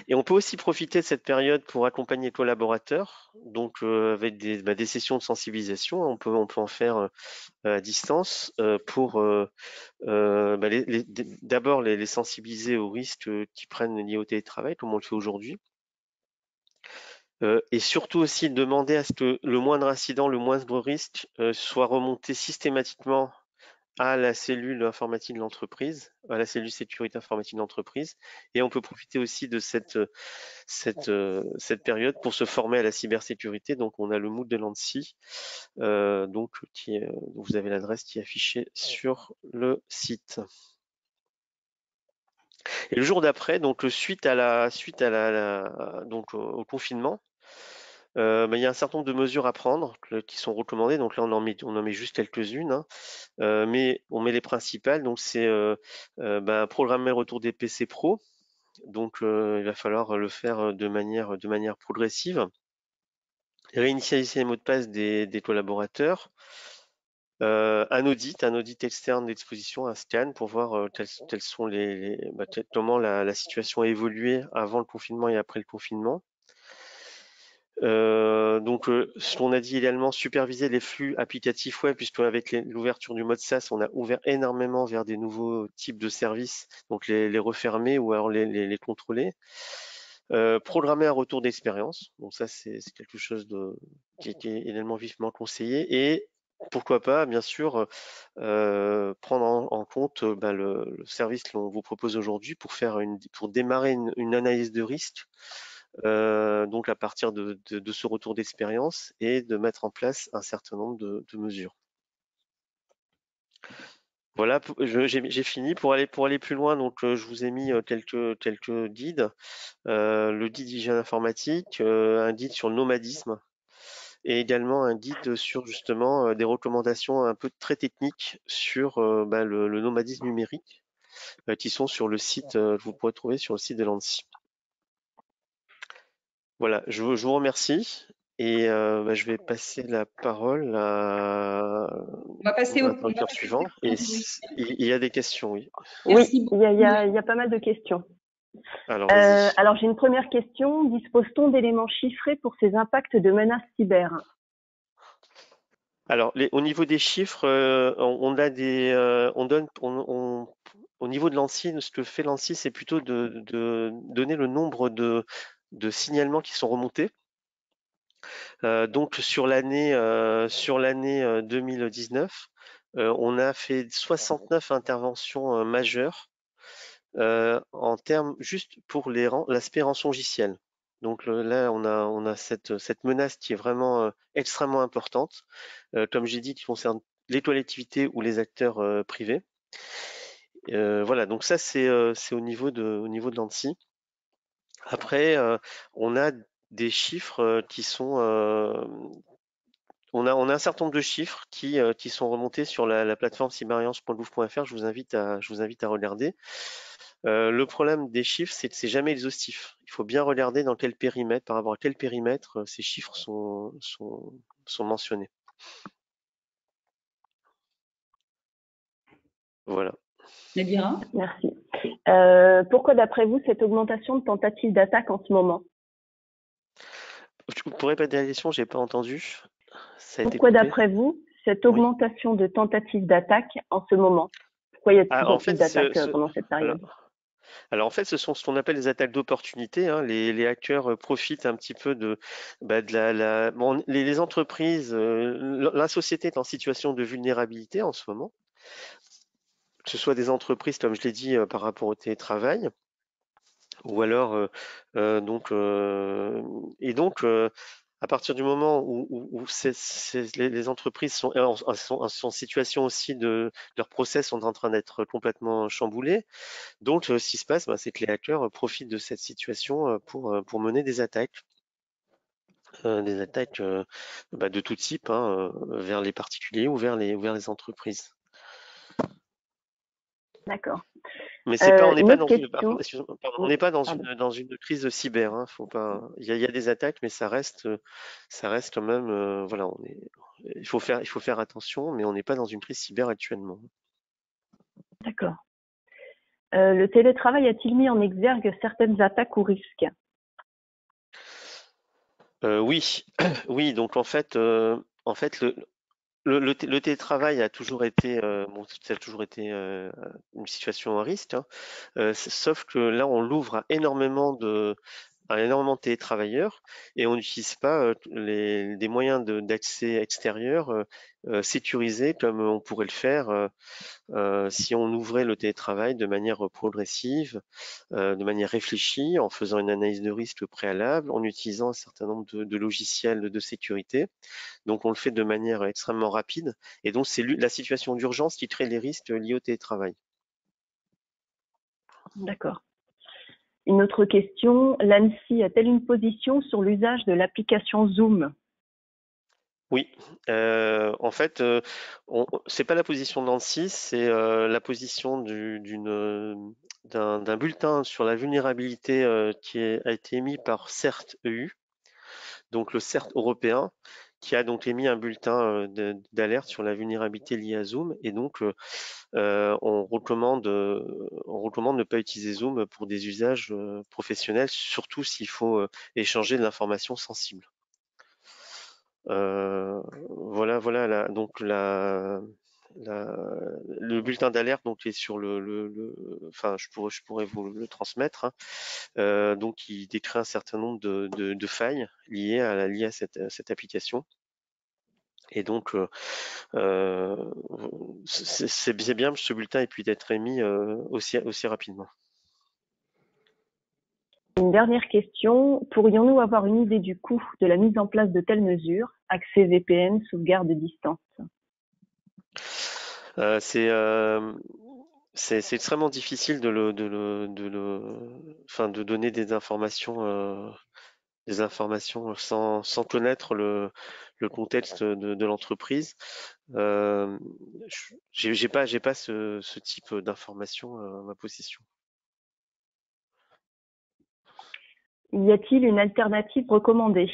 Et on peut aussi profiter de cette période pour accompagner les collaborateurs, donc avec des sessions de sensibilisation. On peut en faire à distance pour d'abord les sensibiliser aux risques qu'ils prennent liés au télétravail, comme on le fait aujourd'hui. Et surtout aussi demander à ce que le moindre incident, le moindre risque soit remonté systématiquement à la cellule informatique de l'entreprise, à la cellule sécurité informatique de l'entreprise. Et on peut profiter aussi de cette période pour se former à la cybersécurité. Donc, on a le MOOC de l'ANSSI, donc vous avez l'adresse qui est affichée sur le site. Et le jour d'après, donc suite donc au confinement, il y a un certain nombre de mesures à prendre qui sont recommandées. Donc là, on en met juste quelques-unes, hein. Mais on met les principales. Donc c'est programmer le retour des PC Pro. Donc il va falloir le faire de manière progressive. Réinitialiser les mots de passe des collaborateurs. Un audit externe d'exposition, un scan pour voir quels sont comment la situation a évolué avant le confinement et après le confinement. Donc, ce qu'on a dit également, superviser les flux applicatifs web, puisque avec l'ouverture du mode SaaS, on a ouvert énormément vers des nouveaux types de services, donc les refermer ou alors les contrôler. Programmer un retour d'expérience, donc ça c'est quelque chose qui est également vivement conseillé, et pourquoi pas, bien sûr, prendre en compte le service que l'on vous propose aujourd'hui pour démarrer une analyse de risque, donc à partir de ce retour d'expérience, et de mettre en place un certain nombre de mesures. Voilà, j'ai fini. Pour aller plus loin, donc je vous ai mis quelques guides. Le guide d'hygiène informatique, un guide sur le nomadisme, et également un guide sur justement des recommandations un peu très techniques sur le nomadisme numérique, qui sont sur le site, vous pourrez trouver sur le site de l'ANSSI. Voilà, je vous remercie et je vais passer la parole
On va passer
au
au
interlocuteur suivant. Et il y a des questions, oui.
Oui,
Merci
il
beaucoup.
y a pas mal de questions.
Alors, vas-y.
Alors, j'ai une première question. Dispose-t-on d'éléments chiffrés pour ces impacts de menaces cyber?
Alors, au niveau des chiffres, on a on donne, au niveau de l'ANSSI, ce que fait l'ANSSI, c'est plutôt de donner le nombre de signalements qui sont remontés. Donc sur l'année 2019, on a fait 69 interventions majeures en termes juste pour l'aspect rançongiciel. Donc là, on a cette menace qui est vraiment extrêmement importante, comme j'ai dit, qui concerne les collectivités ou les acteurs privés. Voilà, donc ça c'est au niveau de l'ANSSI. Après, on a des chiffres qui sont on a un certain nombre de chiffres qui sont remontés sur la plateforme cyberalliance.gouv.fr. Je vous invite à regarder. Le problème des chiffres, c'est que c'est jamais exhaustif. Il faut bien regarder dans quel périmètre, par rapport à quel périmètre ces chiffres sont mentionnés. Voilà.
Nabila?
Merci. Pourquoi, d'après vous, cette augmentation de tentatives d'attaque en ce moment?
Vous pourrez répéter la question, j'ai pas entendu. Ça a été
Pourquoi,
coupé.
d'après vous, cette
Oui.
augmentation de tentatives d'attaque en ce moment? Pourquoi il y a de plus en
En
plus
fait,
d'attaques pendant cette période?
alors en fait, ce sont ce qu'on appelle des attaques d'opportunité, hein. Les hackers profitent un petit peu bon, les entreprises, la société est en situation de vulnérabilité en ce moment, que ce soit des entreprises, comme je l'ai dit, par rapport au télétravail, ou alors à partir du moment où les entreprises sont en situation aussi leurs process sont en train d'être complètement chamboulés. Donc, ce qui se passe, c'est que les hackers profitent de cette situation pour mener des attaques de tout type, hein, vers les particuliers ou vers les entreprises.
D'accord.
Mais c'est pas, on n'est
Une
pas
autre
dans une,
question.
pardon, on
Oui,
n'est pas
pardon.
dans une crise cyber. Hein, faut pas, il y a des attaques, mais ça reste quand même, voilà, il faut faire attention, mais on n'est pas dans une crise cyber actuellement.
D'accord. Le télétravail a-t-il mis en exergue certaines attaques ou risques?
Oui, oui. Donc en fait, le télétravail a toujours été, bon, ça a toujours été une situation à risque, hein. Sauf que là, on l'ouvre à énormément de télétravailleurs et on n'utilise pas des moyens d'accès extérieurs sécurisés comme on pourrait le faire si on ouvrait le télétravail de manière progressive, de manière réfléchie, en faisant une analyse de risque préalable, en utilisant un certain nombre de logiciels de sécurité. Donc on le fait de manière extrêmement rapide et donc c'est la situation d'urgence qui crée les risques liés au télétravail.
D'accord. Une autre question, l'ANSSI a-t-elle une position sur l'usage de l'application Zoom?
Oui, en fait, c'est pas la position d'ANSSI, c'est la position d'un bulletin sur la vulnérabilité a été émis par CERT-EU, donc le CERT européen, qui a donc émis un bulletin d'alerte sur la vulnérabilité liée à Zoom, et donc on recommande de ne pas utiliser Zoom pour des usages professionnels, surtout s'il faut échanger de l'information sensible. Voilà donc le bulletin d'alerte donc est sur enfin je pourrais vous le transmettre, hein. Donc il décrit un certain nombre de failles liées à cette application. Et donc c'est bien que ce bulletin ait pu être émis aussi rapidement.
Une dernière question, pourrions-nous avoir une idée du coût de la mise en place de telles mesures, accès VPN, sauvegarde de distance?
C'est extrêmement difficile enfin, de donner des informations sans connaître le contexte de l'entreprise. J'ai pas ce type d'information à ma possession.
Y a-t-il une alternative recommandée?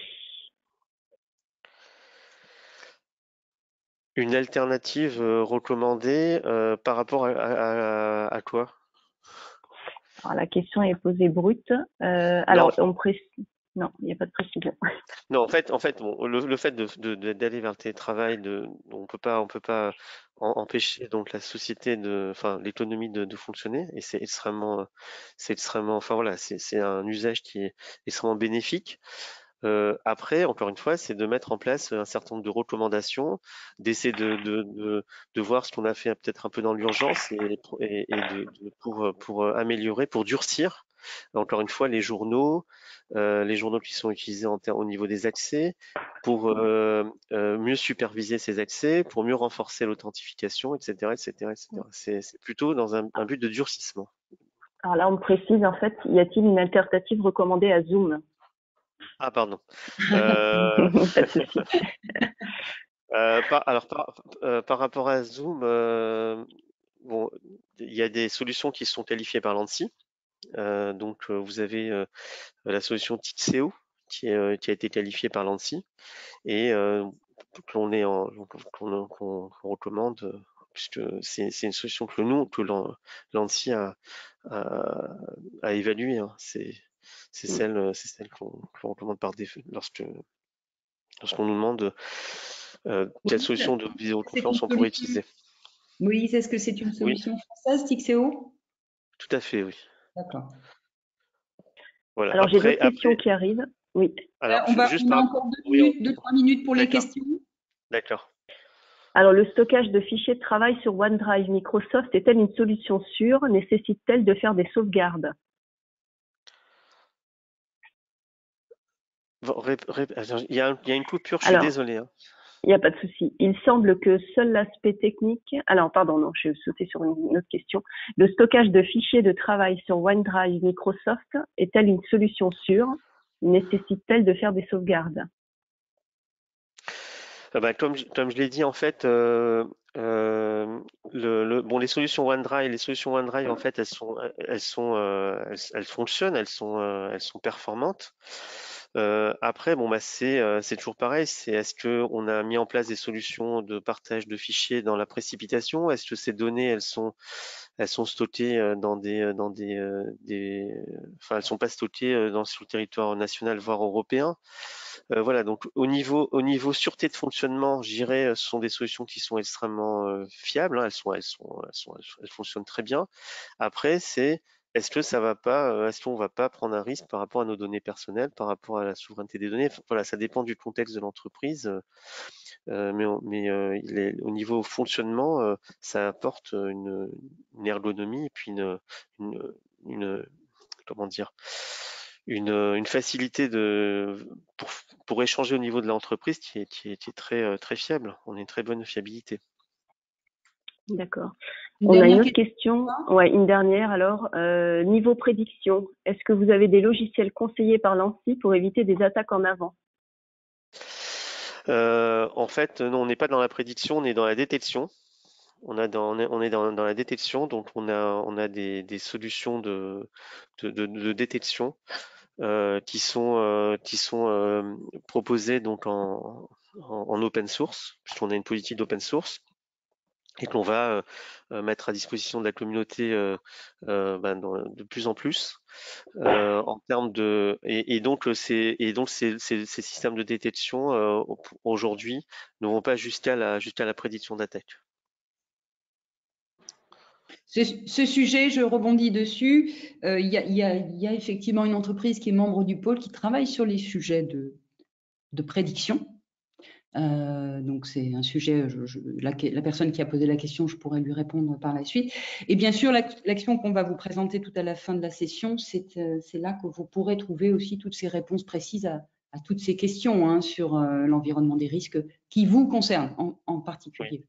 Une alternative recommandée par rapport à quoi?
Alors, la question est posée brute.
Non,
Alors, on précise. Non, il n'y a pas de précision.
non, en fait, bon, le fait d'aller vers le télétravail, on peut pas empêcher donc la société enfin, l'économie de fonctionner, et c'est extrêmement, enfin voilà, c'est un usage qui est extrêmement bénéfique. Après, encore une fois, c'est de mettre en place un certain nombre de recommandations, d'essayer de voir ce qu'on a fait peut-être un peu dans l'urgence pour améliorer, pour durcir, encore une fois, les journaux qui sont utilisés au niveau des accès, pour mieux superviser ces accès, pour mieux renforcer l'authentification, etc., etc., etc. C'est plutôt dans un but de durcissement.
Alors là, on précise, en fait, y a-t-il une alternative recommandée à Zoom?
Ah, pardon. Euh,
Pas de souci.
par rapport à Zoom, bon, il y a des solutions qui sont qualifiées par l'ANSSI. Donc, vous avez la solution Tixeo qui a été qualifiée par l'ANSSI et qu'on recommande, puisque c'est une solution l'ANSSI a évaluée, hein. C'est celle qu'on recommande par défaut lorsqu'on nous demande quelle
Moïse,
solution de
c'est une
vidéoconférence on pourrait
solution.
utiliser.
Moïse, est-ce que c'est une
Oui,
solution française, Tixeo?
tout à fait, oui.
D'accord.
Voilà.
Alors, j'ai
Après,
d'autres questions
après,
qui arrivent. Oui.
alors
On
juste
a
par,
encore
oui,
2 3 minutes pour les
d'accord,
questions.
d'accord.
Alors, le stockage de fichiers de travail sur OneDrive Microsoft est-elle une solution sûre? Nécessite-t-elle de faire des sauvegardes?
Attends, il y a une coupure, je suis
Alors,
désolé, hein.
il n'y a pas de souci. Il semble que seul l'aspect technique. Alors, pardon, non, je vais sauter sur une autre question. Le stockage de fichiers de travail sur OneDrive Microsoft est-elle une solution sûre? Nécessite-t-elle de faire des sauvegardes?
Comme je l'ai dit, en fait, bon, les solutions OneDrive, en fait, elles fonctionnent, elles sont performantes. Après, bon, bah, c'est toujours pareil. C'est est-ce que on a mis en place des solutions de partage de fichiers dans la précipitation? Est-ce que ces données, elles sont stockées enfin, elles sont pas stockées sur le territoire national, voire européen? Voilà, donc au niveau sûreté de fonctionnement, je dirais, ce sont des solutions qui sont extrêmement fiables, hein. Elles fonctionnent très bien. Après, est-ce qu'on va pas prendre un risque par rapport à nos données personnelles, par rapport à la souveraineté des données? Enfin, voilà, ça dépend du contexte de l'entreprise, mais au niveau fonctionnement, ça apporte une ergonomie et puis une, une- comment dire, une facilité pour, pour échanger au niveau de l'entreprise qui est très, très fiable. On a une très bonne fiabilité.
D'accord.
Une
On a une
dernière
autre question.
question.
Ouais, une dernière. Alors, niveau prédiction, est-ce que vous avez des logiciels conseillés par l'ANSSI pour éviter des attaques en avant?
En fait, non, on n'est pas dans la prédiction, on est dans la détection. On est dans la détection, donc on a des solutions de détection qui sont proposées donc en open source, puisqu'on a une politique d'open source et qu'on va mettre à disposition de la communauté de plus en plus en termes et donc ces systèmes de détection aujourd'hui ne vont pas jusqu'à la prédiction d'attaque.
Ce sujet, je rebondis dessus. Il y a effectivement une entreprise qui est membre du pôle qui travaille sur les sujets de prédiction. Donc c'est un sujet, la personne qui a posé la question, je pourrais lui répondre par la suite. Et bien sûr, l'action qu'on va vous présenter tout à la fin de la session, c'est là que vous pourrez trouver aussi toutes ces réponses précises à toutes ces questions, hein, sur l'environnement des risques qui vous concernent en
Oui,
particulier.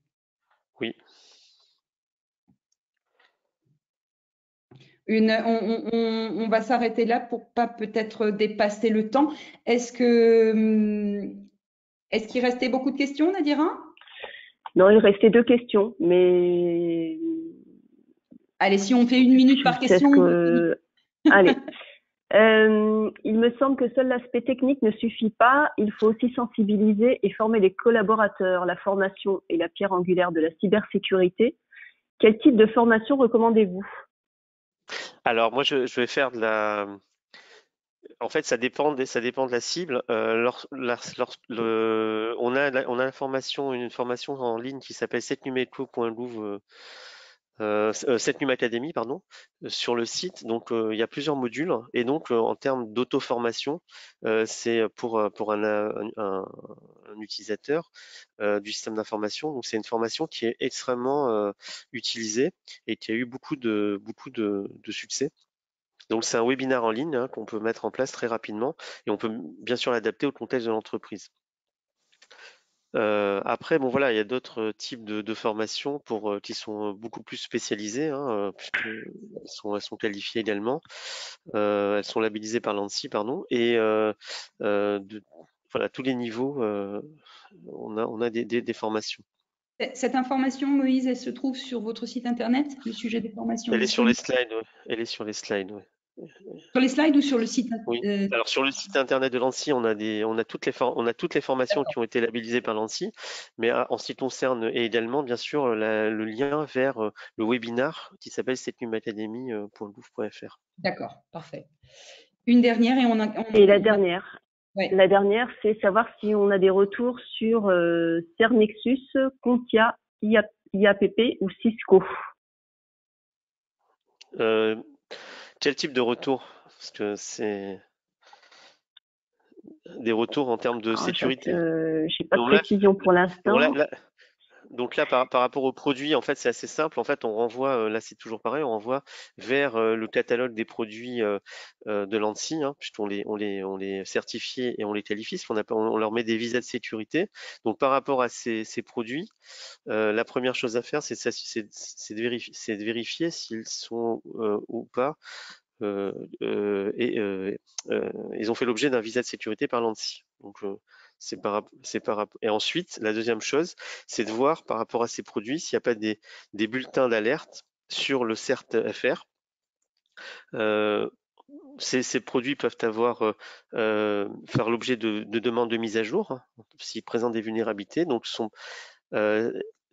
oui.
On va s'arrêter là pour pas peut-être dépasser le temps. Est-ce qu'il restait beaucoup de questions, Nadira?
Non, il restait 2 questions, mais
Allez, si on fait 1 minute par
c'est ce
question,
que. Allez. Il me semble que seul l'aspect technique ne suffit pas. Il faut aussi sensibiliser et former les collaborateurs. La formation est la pierre angulaire de la cybersécurité. Quel type de formation recommandez-vous?
Alors moi, je vais faire de la. En fait, ça dépend de la cible. On a une formation en ligne qui s'appelle setnumetco.louv, 7num Academy, pardon, sur le site. Donc, il y a plusieurs modules. Et donc, en termes d'auto-formation, c'est pour un utilisateur du système d'information. Donc, c'est une formation qui est extrêmement utilisée et qui a eu beaucoup de succès. Donc, c'est un webinaire en ligne hein, qu'on peut mettre en place très rapidement et on peut bien sûr l'adapter au contexte de l'entreprise. Après, bon voilà, il y a d'autres types de formations qui sont beaucoup plus spécialisées, hein, puisqu'elles sont qualifiées également. Elles sont labellisées par l'ANSSI, pardon, et voilà, tous les niveaux, on a des formations.
Cette information, Moïse, elle se trouve sur votre site internet, le sujet des formations
Elle est sur les
disponibles?
slides, ouais. Elle est sur les slides, ouais.
Sur les slides ou sur le site?
Oui. Alors sur le site internet de l'ANSSI, on a toutes les formations qui ont été labellisées par l'ANSSI, mais en ce qui concerne et également bien sûr le lien vers le webinar qui s'appelle setnumacademy.gouv.fr.
D'accord, parfait. Une dernière et
Et la dernière,
ouais.
la dernière, c'est savoir si on a des retours sur Cernexus, Contia, IAPP ou Cisco.
Quel type de retour? Parce que c'est des retours en termes de sécurité.
J'ai pas de précision pour l'instant.
Donc là, par rapport aux produits, en fait, c'est assez simple. En fait, on renvoie, là, c'est toujours pareil, on renvoie vers le catalogue des produits de l'ANSSI, hein, puisqu'on on les certifie et on les qualifie, on leur met des visas de sécurité. Donc, par rapport à ces produits, la première chose à faire, c'est de vérifier s'ils sont ou pas ils ont fait l'objet d'un visa de sécurité par l'ANSSI. Donc, et ensuite, la deuxième chose, c'est de voir par rapport à ces produits s'il n'y a pas des bulletins d'alerte sur le CERT-FR. Ces produits peuvent faire l'objet de demandes de mise à jour hein, s'ils présentent des vulnérabilités. Donc,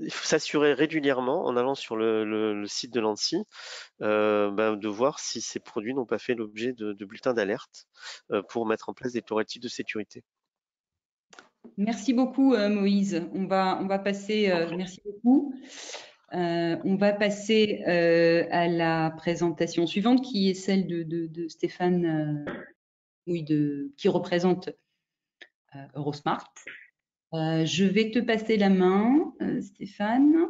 il faut s'assurer régulièrement en allant sur le site de l'ANSSI de voir si ces produits n'ont pas fait l'objet de bulletins d'alerte pour mettre en place des correctifs de sécurité.
Merci beaucoup, Moïse. On va passer, merci beaucoup. On va passer à la présentation suivante qui est celle de Stéphane, qui représente Eurosmart. Je vais te passer la main, Stéphane.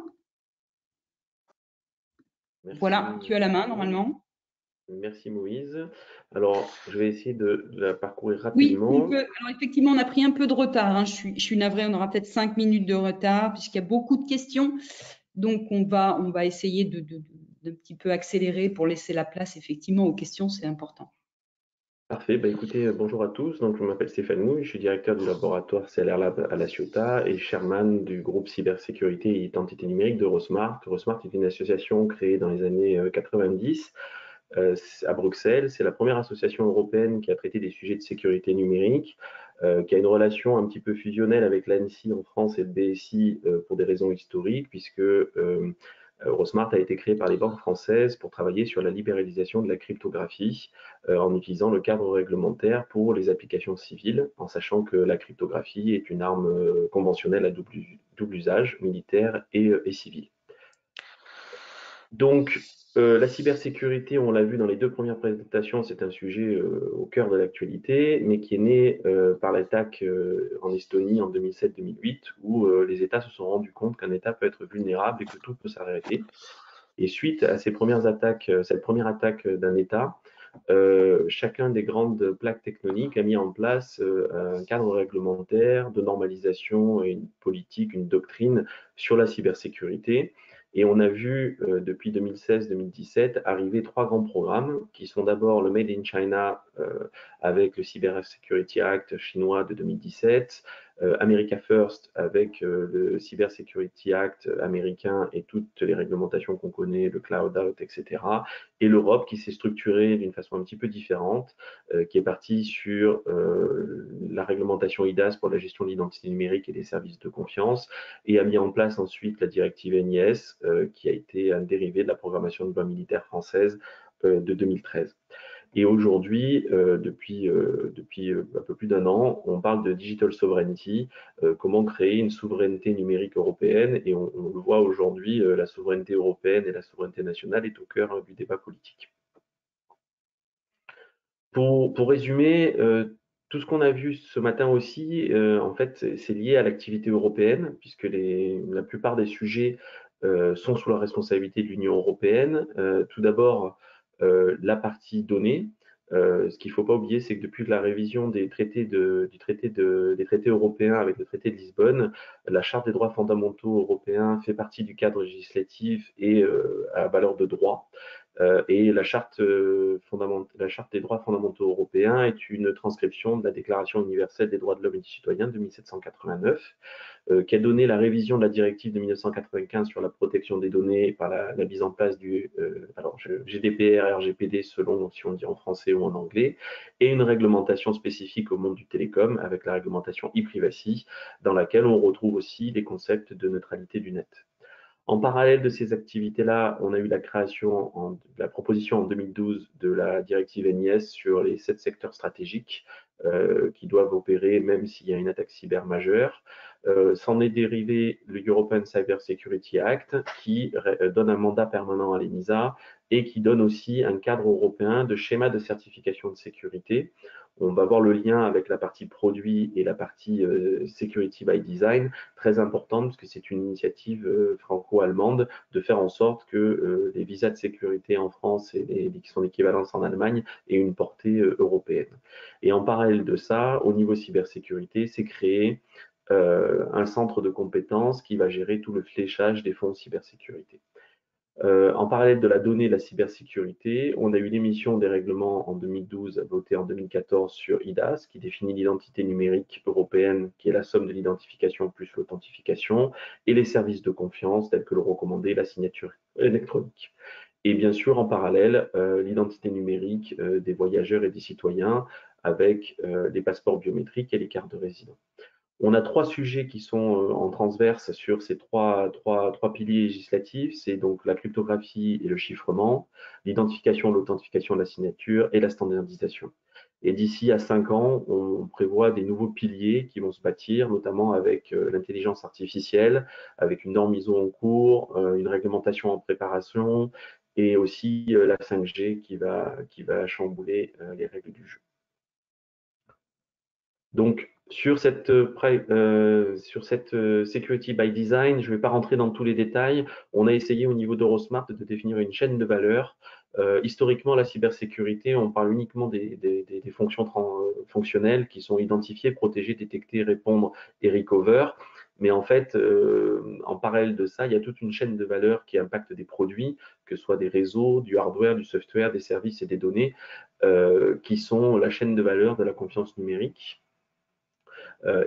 Merci. Voilà, tu as la main normalement.
Merci Moïse. Alors, je vais essayer de la parcourir rapidement.
Oui, alors effectivement, on a pris un peu de retard. Hein. Je suis navrée, on aura peut-être 5 minutes de retard puisqu'il y a beaucoup de questions. Donc, on va essayer de petit peu accélérer pour laisser la place effectivement aux questions, c'est important.
Parfait. Bah, écoutez, bonjour à tous. Donc, je m'appelle Stéphane Mouille, je suis directeur du laboratoire CLR Lab à La Ciotat et chairman du groupe cybersécurité et identité numérique d'Eurosmart. Eurosmart est une association créée dans les années 90 à Bruxelles. C'est la première association européenne qui a traité des sujets de sécurité numérique, qui a une relation un petit peu fusionnelle avec l'ANSSI en France et le BSI pour des raisons historiques, puisque Eurosmart a été créé par les banques françaises pour travailler sur la libéralisation de la cryptographie en utilisant le cadre réglementaire pour les applications civiles, en sachant que la cryptographie est une arme conventionnelle à double usage, militaire et civil. Donc, la cybersécurité, on l'a vu dans les deux premières présentations, c'est un sujet au cœur de l'actualité, mais qui est né par l'attaque en Estonie en 2007-2008, où les États se sont rendus compte qu'un État peut être vulnérable et que tout peut s'arrêter. Et suite à ces premières attaques, cette première attaque d'un État, chacun des grandes plaques tectoniques a mis en place un cadre réglementaire de normalisation et une politique, une doctrine sur la cybersécurité. Et on a vu depuis 2016-2017 arriver trois grands programmes qui sont d'abord le Made in China avec le Cyber Security Act chinois de 2017, America First avec le Cyber Security Act américain et toutes les réglementations qu'on connaît, le Cloud Act, etc. Et l'Europe qui s'est structurée d'une façon un petit peu différente, qui est partie sur la réglementation IDAS pour la gestion de l'identité numérique et des services de confiance, et a mis en place ensuite la directive NIS, qui a été un dérivé de la programmation de loi militaire française de 2013. Et aujourd'hui, depuis un peu plus d'un an, on parle de digital sovereignty, comment créer une souveraineté numérique européenne. Et on le voit aujourd'hui, la souveraineté européenne et la souveraineté nationale est au cœur du débat politique. Pour résumer, tout ce qu'on a vu ce matin aussi, en fait, c'est lié à l'activité européenne, puisque la plupart des sujets sont sous la responsabilité de l'Union européenne. Tout d'abord, la partie données. Ce qu'il ne faut pas oublier, c'est que depuis la révision des traités européens avec le traité de Lisbonne, la Charte des droits fondamentaux européens fait partie du cadre législatif et à valeur de droit. Et la Charte des droits fondamentaux européens est une transcription de la Déclaration universelle des droits de l'homme et du citoyen de 1789, qui a donné la révision de la directive de 1995 sur la protection des données par la mise en place du GDPR, RGPD selon si on dit en français ou en anglais, et une réglementation spécifique au monde du télécom avec la réglementation e-privacy, dans laquelle on retrouve aussi les concepts de neutralité du net. En parallèle de ces activités-là, on a eu la la proposition en 2012 de la directive NIS sur les 7 secteurs stratégiques qui doivent opérer même s'il y a une attaque cyber majeure. S'en est dérivé le European Cyber Security Act qui donne un mandat permanent à l'ENISA et qui donne aussi un cadre européen de schéma de certification de sécurité. On va voir le lien avec la partie produit et la partie security by design, très importante parce que c'est une initiative franco-allemande de faire en sorte que les visas de sécurité en France et son équivalence en Allemagne aient une portée européenne. Et en parallèle de ça, au niveau cybersécurité, c'est créé un centre de compétences qui va gérer tout le fléchage des fonds cybersécurité. En parallèle de la donnée et de la cybersécurité, on a eu l'émission des règlements en 2012, votés en 2014 sur IDAS, qui définit l'identité numérique européenne, qui est la somme de l'identification plus l'authentification, et les services de confiance, tels que le recommandé, la signature électronique. Et bien sûr, en parallèle, l'identité numérique des voyageurs et des citoyens, avec les passeports biométriques et les cartes de résident. On a 3 sujets qui sont en transverse sur ces trois piliers législatifs. C'est donc la cryptographie et le chiffrement, l'identification, l'authentification de la signature et la standardisation. Et d'ici à 5 ans, on prévoit des nouveaux piliers qui vont se bâtir, notamment avec l'intelligence artificielle, avec une norme ISO en cours, une réglementation en préparation et aussi la 5G qui va chambouler les règles du jeu. Donc, sur cette Security by Design, je ne vais pas rentrer dans tous les détails. On a essayé au niveau d'Eurosmart de définir une chaîne de valeur. Historiquement, la cybersécurité, on parle uniquement des fonctions fonctionnelles qui sont identifiées, protégées, détectées, répondre et recover. Mais en fait, en parallèle de ça, il y a toute une chaîne de valeur qui impacte des produits, que ce soit des réseaux, du hardware, du software, des services et des données, qui sont la chaîne de valeur de la confiance numérique.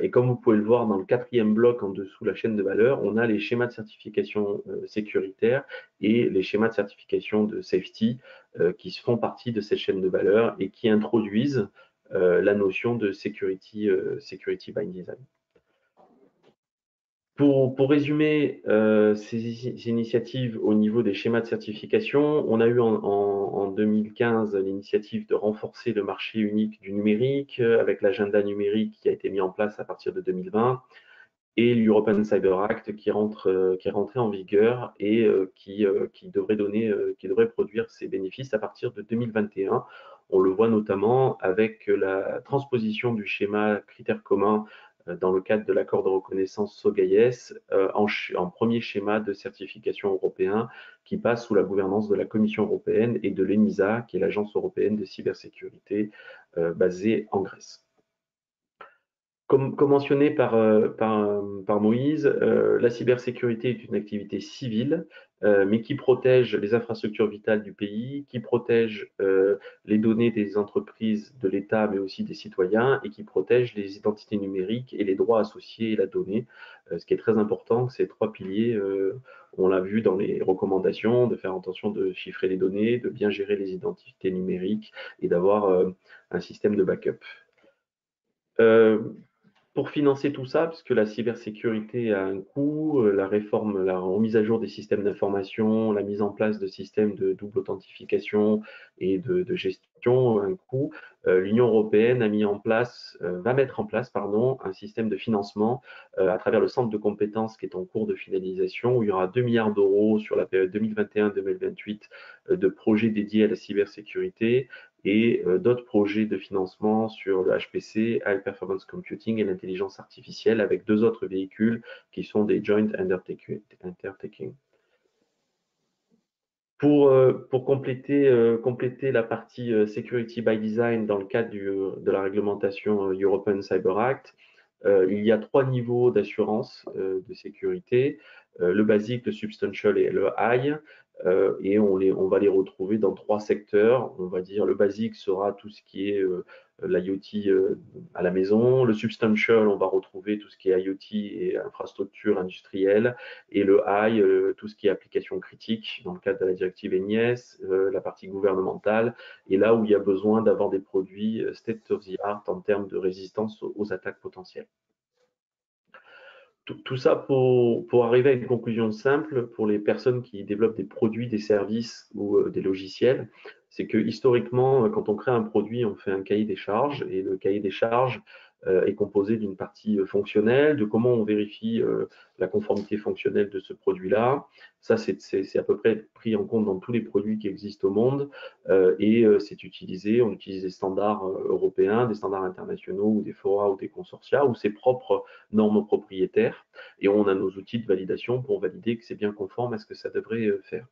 Et comme vous pouvez le voir dans le 4e bloc en dessous, la chaîne de valeur, on a les schémas de certification sécuritaire et les schémas de certification de safety qui font partie de cette chaîne de valeur et qui introduisent la notion de security by design. Pour résumer ces initiatives au niveau des schémas de certification, on a eu en 2015 l'initiative de renforcer le marché unique du numérique avec l'agenda numérique qui a été mis en place à partir de 2020 et l'European Cyber Act qui est rentré en vigueur et qui devrait produire ses bénéfices à partir de 2021. On le voit notamment avec la transposition du schéma critères communs dans le cadre de l'accord de reconnaissance SOGAIES en premier schéma de certification européen qui passe sous la gouvernance de la Commission européenne et de l'ENISA, qui est l'agence européenne de cybersécurité basée en Grèce. comme mentionné par Moïse, la cybersécurité est une activité civile, mais qui protège les infrastructures vitales du pays, qui protège les données des entreprises, de l'État, mais aussi des citoyens, et qui protège les identités numériques et les droits associés à la donnée. Ce qui est très important, ces trois piliers, on l'a vu dans les recommandations, de faire attention de chiffrer les données, de bien gérer les identités numériques et d'avoir un système de backup. Pour financer tout ça, puisque la cybersécurité a un coût, la réforme, la remise à jour des systèmes d'information, la mise en place de systèmes de double authentification et de gestion a un coût. L'Union européenne va mettre en place, pardon, un système de financement à travers le centre de compétences qui est en cours de finalisation, où il y aura 2 milliards d'euros sur la période 2021-2028 de projets dédiés à la cybersécurité et d'autres projets de financement sur le HPC, High Performance Computing et l'intelligence artificielle avec deux autres véhicules qui sont des joint undertaking. Pour compléter la partie Security by Design dans le cadre de la réglementation European Cyber Act, il y a 3 niveaux d'assurance de sécurité, le basique, le substantial et le high. Et on va les retrouver dans 3 secteurs. On va dire le basique sera tout ce qui est l'IoT à la maison. Le substantial, on va retrouver tout ce qui est IoT et infrastructure industrielle. Et le high, tout ce qui est application critique dans le cadre de la directive ENIS, la partie gouvernementale, et là où il y a besoin d'avoir des produits state of the art en termes de résistance aux attaques potentielles. Tout ça pour arriver à une conclusion simple pour les personnes qui développent des produits, des services ou des logiciels, c'est que historiquement, quand on crée un produit, on fait un cahier des charges et le cahier des charges est composé d'une partie fonctionnelle, de comment on vérifie la conformité fonctionnelle de ce produit-là. Ça, c'est à peu près pris en compte dans tous les produits qui existent au monde et c'est utilisé, on utilise des standards européens, des standards internationaux ou des fora ou des consortia ou ses propres normes propriétaires et on a nos outils de validation pour valider que c'est bien conforme à ce que ça devrait faire.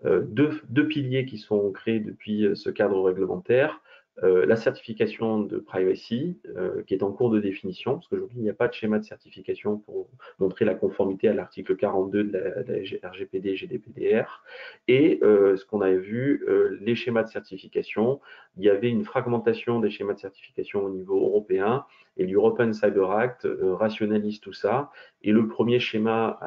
Deux piliers qui sont créés depuis ce cadre réglementaire. La certification de privacy, qui est en cours de définition, parce qu'aujourd'hui, il n'y a pas de schéma de certification pour montrer la conformité à l'article 42 de la RGPD et GDPR. Et ce qu'on avait vu, les schémas de certification, il y avait une fragmentation des schémas de certification au niveau européen, et l'European Cyber Act rationalise tout ça. Et le premier schéma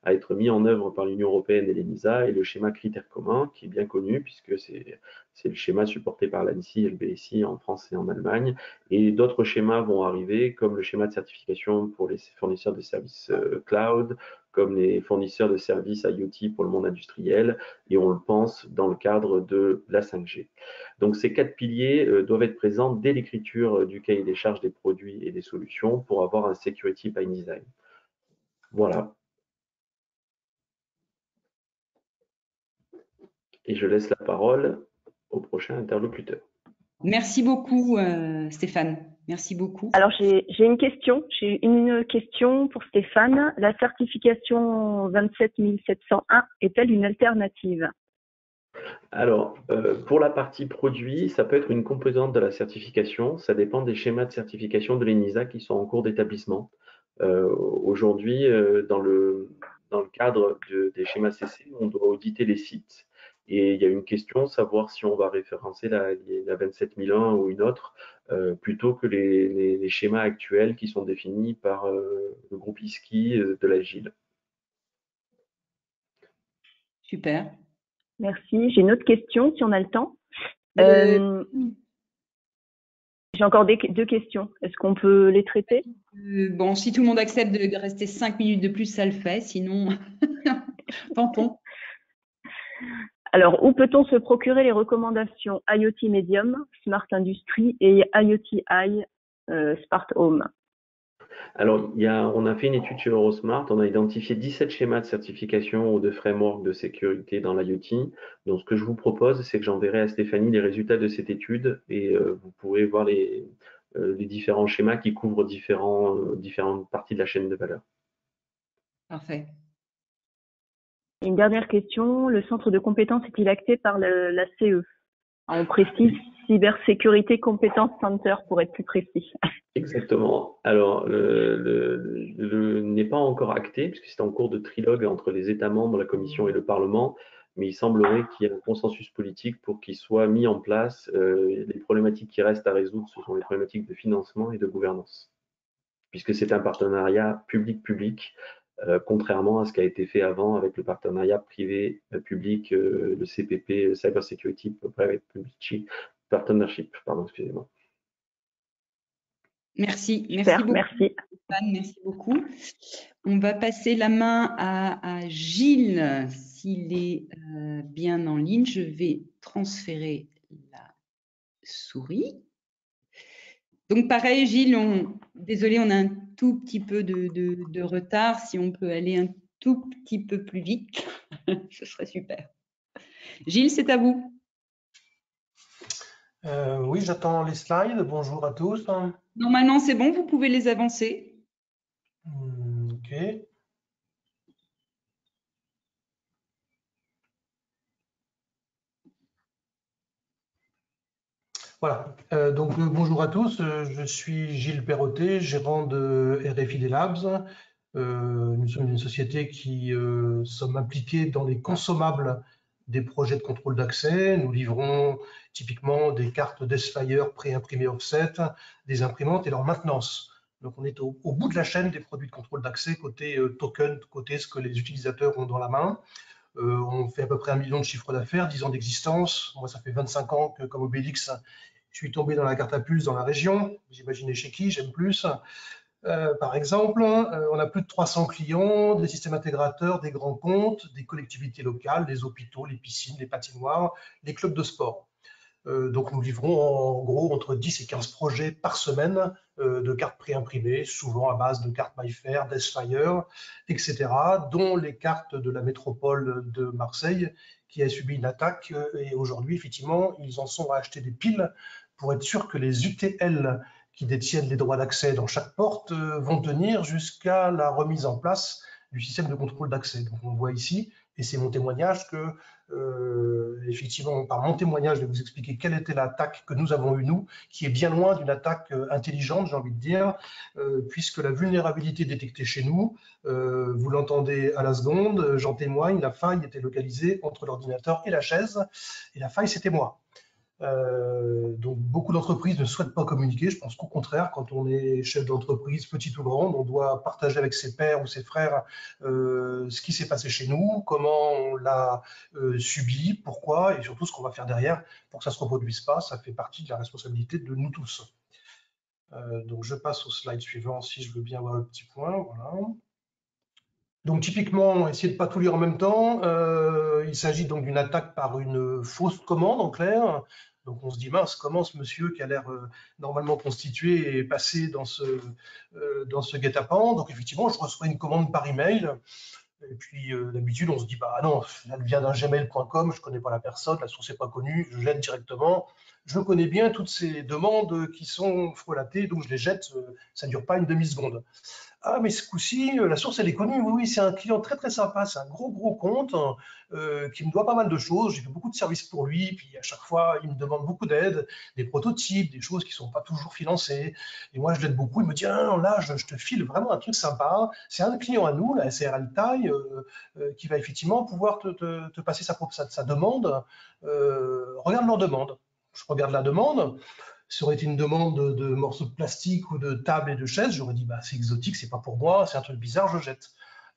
à être mis en œuvre par l'Union européenne et l'ENISA et le schéma critères communs, qui est bien connu puisque c'est le schéma supporté par l'ANSSI et le BSI en France et en Allemagne. Et d'autres schémas vont arriver, comme le schéma de certification pour les fournisseurs de services cloud, comme les fournisseurs de services IoT pour le monde industriel, et on le pense dans le cadre de la 5G. Donc ces 4 piliers doivent être présents dès l'écriture du cahier des charges des produits et des solutions pour avoir un security by design. Voilà. Et je laisse la parole au prochain interlocuteur.
Merci beaucoup, Stéphane. Merci beaucoup.
Alors, j'ai une question. J'ai une question pour Stéphane. La certification 27701 est-elle une alternative?
Alors, pour la partie produit, ça peut être une composante de la certification. Ça dépend des schémas de certification de l'ENISA qui sont en cours d'établissement. Aujourd'hui, dans le cadre des schémas CC, on doit auditer les sites. Et il y a une question, savoir si on va référencer la 27001 ou une autre, plutôt que les schémas actuels qui sont définis par le groupe ISKI de l'Agile.
Super.
Merci. J'ai une autre question, si on a le temps. J'ai encore deux questions. Est-ce qu'on peut les traiter?
Bon, si tout le monde accepte de rester 5 minutes de plus, ça le fait. Sinon, tentons.
Alors, où peut-on se procurer les recommandations IoT Medium, Smart Industry et IoT High, Smart Home?
Alors, on a fait une étude chez Eurosmart, on a identifié 17 schémas de certification ou de framework de sécurité dans l'IoT. Donc, ce que je vous propose, c'est que j'enverrai à Stéphanie les résultats de cette étude et vous pourrez voir les différents schémas qui couvrent différentes parties de la chaîne de valeur.
Parfait.
Une dernière question, le centre de compétences est-il acté par la CE? On précise cybersécurité compétence center pour être plus précis.
Exactement. Alors, n'est pas encore acté, puisque c'est en cours de trilogue entre les États membres, la Commission et le Parlement, mais il semblerait qu'il y ait un consensus politique pour qu'il soit mis en place. Les problématiques qui restent à résoudre, ce sont les problématiques de financement et de gouvernance, puisque c'est un partenariat public-public, contrairement à ce qui a été fait avant avec le partenariat privé-public, le CPP, Cyber Security Private Public Partnership, pardon, excusez-moi.
Merci,
Super,
beaucoup.
Merci.
Stéphane, merci beaucoup. On va passer la main à Gilles, s'il est bien en ligne. Je vais transférer la souris. Donc pareil, Gilles, désolé, on a un tout petit peu de retard. Si on peut aller un tout petit peu plus vite, ce serait super. Gilles, c'est à vous.
Oui, j'attends les slides. Bonjour à tous.
Normalement, c'est bon, vous pouvez les avancer.
Ok. Voilà. Donc, bonjour à tous. Je suis Gilles Perrotet, gérant de RFID Labs. Nous sommes une société qui sommes impliqués dans les consommables des projets de contrôle d'accès. Nous livrons typiquement des cartes DESFire pré-imprimées offset, des imprimantes et leur maintenance. Donc on est au bout de la chaîne des produits de contrôle d'accès, côté token, côté ce que les utilisateurs ont dans la main. On fait à peu près 1 million de chiffre d'affaires, 10 ans d'existence. Moi, ça fait 25 ans que, comme Obélix, je suis tombé dans la carte à puce dans la région. Vous imaginez chez qui, j'aime plus. Par exemple, on a plus de 300 clients, des systèmes intégrateurs, des grands comptes, des collectivités locales, des hôpitaux, les piscines, les patinoires, les clubs de sport. Donc nous livrons en gros entre 10 et 15 projets par semaine de cartes pré-imprimées, souvent à base de cartes MyFair, DESFire, etc., dont les cartes de la métropole de Marseille qui a subi une attaque. Et aujourd'hui, effectivement, ils en sont à acheter des piles pour être sûr que les UTL qui détiennent les droits d'accès dans chaque porte vont tenir jusqu'à la remise en place du système de contrôle d'accès. Donc on voit ici, et c'est mon témoignage, que effectivement, par mon témoignage, je vais vous expliquer quelle était l'attaque que nous avons eue, nous, qui est bien loin d'une attaque intelligente, j'ai envie de dire, puisque la vulnérabilité détectée chez nous, vous l'entendez à la seconde, j'en témoigne, la faille était localisée entre l'ordinateur et la chaise, et la faille, c'était moi. Donc beaucoup d'entreprises ne souhaitent pas communiquer. Je pense qu'au contraire, quand on est chef d'entreprise, petite ou grande, on doit partager avec ses pairs ou ses frères ce qui s'est passé chez nous, comment on l'a subi, pourquoi, et surtout ce qu'on va faire derrière pour que ça ne se reproduise pas. Ça fait partie de la responsabilité de nous tous. Donc je passe au slide suivant si je veux bien avoir le petit point. Voilà. Donc typiquement, essayer de ne pas tout lire en même temps. Il s'agit donc d'une attaque par une fausse commande en clair. Donc on se dit mince, comment ce monsieur qui a l'air normalement constitué est passé dans ce guet-apens. Donc effectivement, je reçois une commande par email. Et puis d'habitude, on se dit bah non, elle vient d'un gmail.com, je ne connais pas la personne, la source n'est pas connue, je jette directement. Je connais bien toutes ces demandes qui sont frelatées, donc je les jette, ça ne dure pas une demi-seconde. Ah, mais ce coup-ci, la source, elle est connue. Oui, oui, c'est un client très, très sympa. C'est un gros compte qui me doit pas mal de choses. J'ai fait beaucoup de services pour lui. Puis à chaque fois, il me demande beaucoup d'aide, des prototypes, des choses qui ne sont pas toujours financées. Et moi, je l'aide beaucoup. Il me dit, ah, là, je te file vraiment un truc sympa. C'est un client à nous, la SRL Taille, qui va effectivement pouvoir te passer sa demande. Regarde leur demande. Je regarde la demande. Ça aurait été une demande de morceaux de plastique ou de table et de chaises, j'aurais dit bah, c'est exotique, c'est pas pour moi, c'est un truc bizarre, je jette.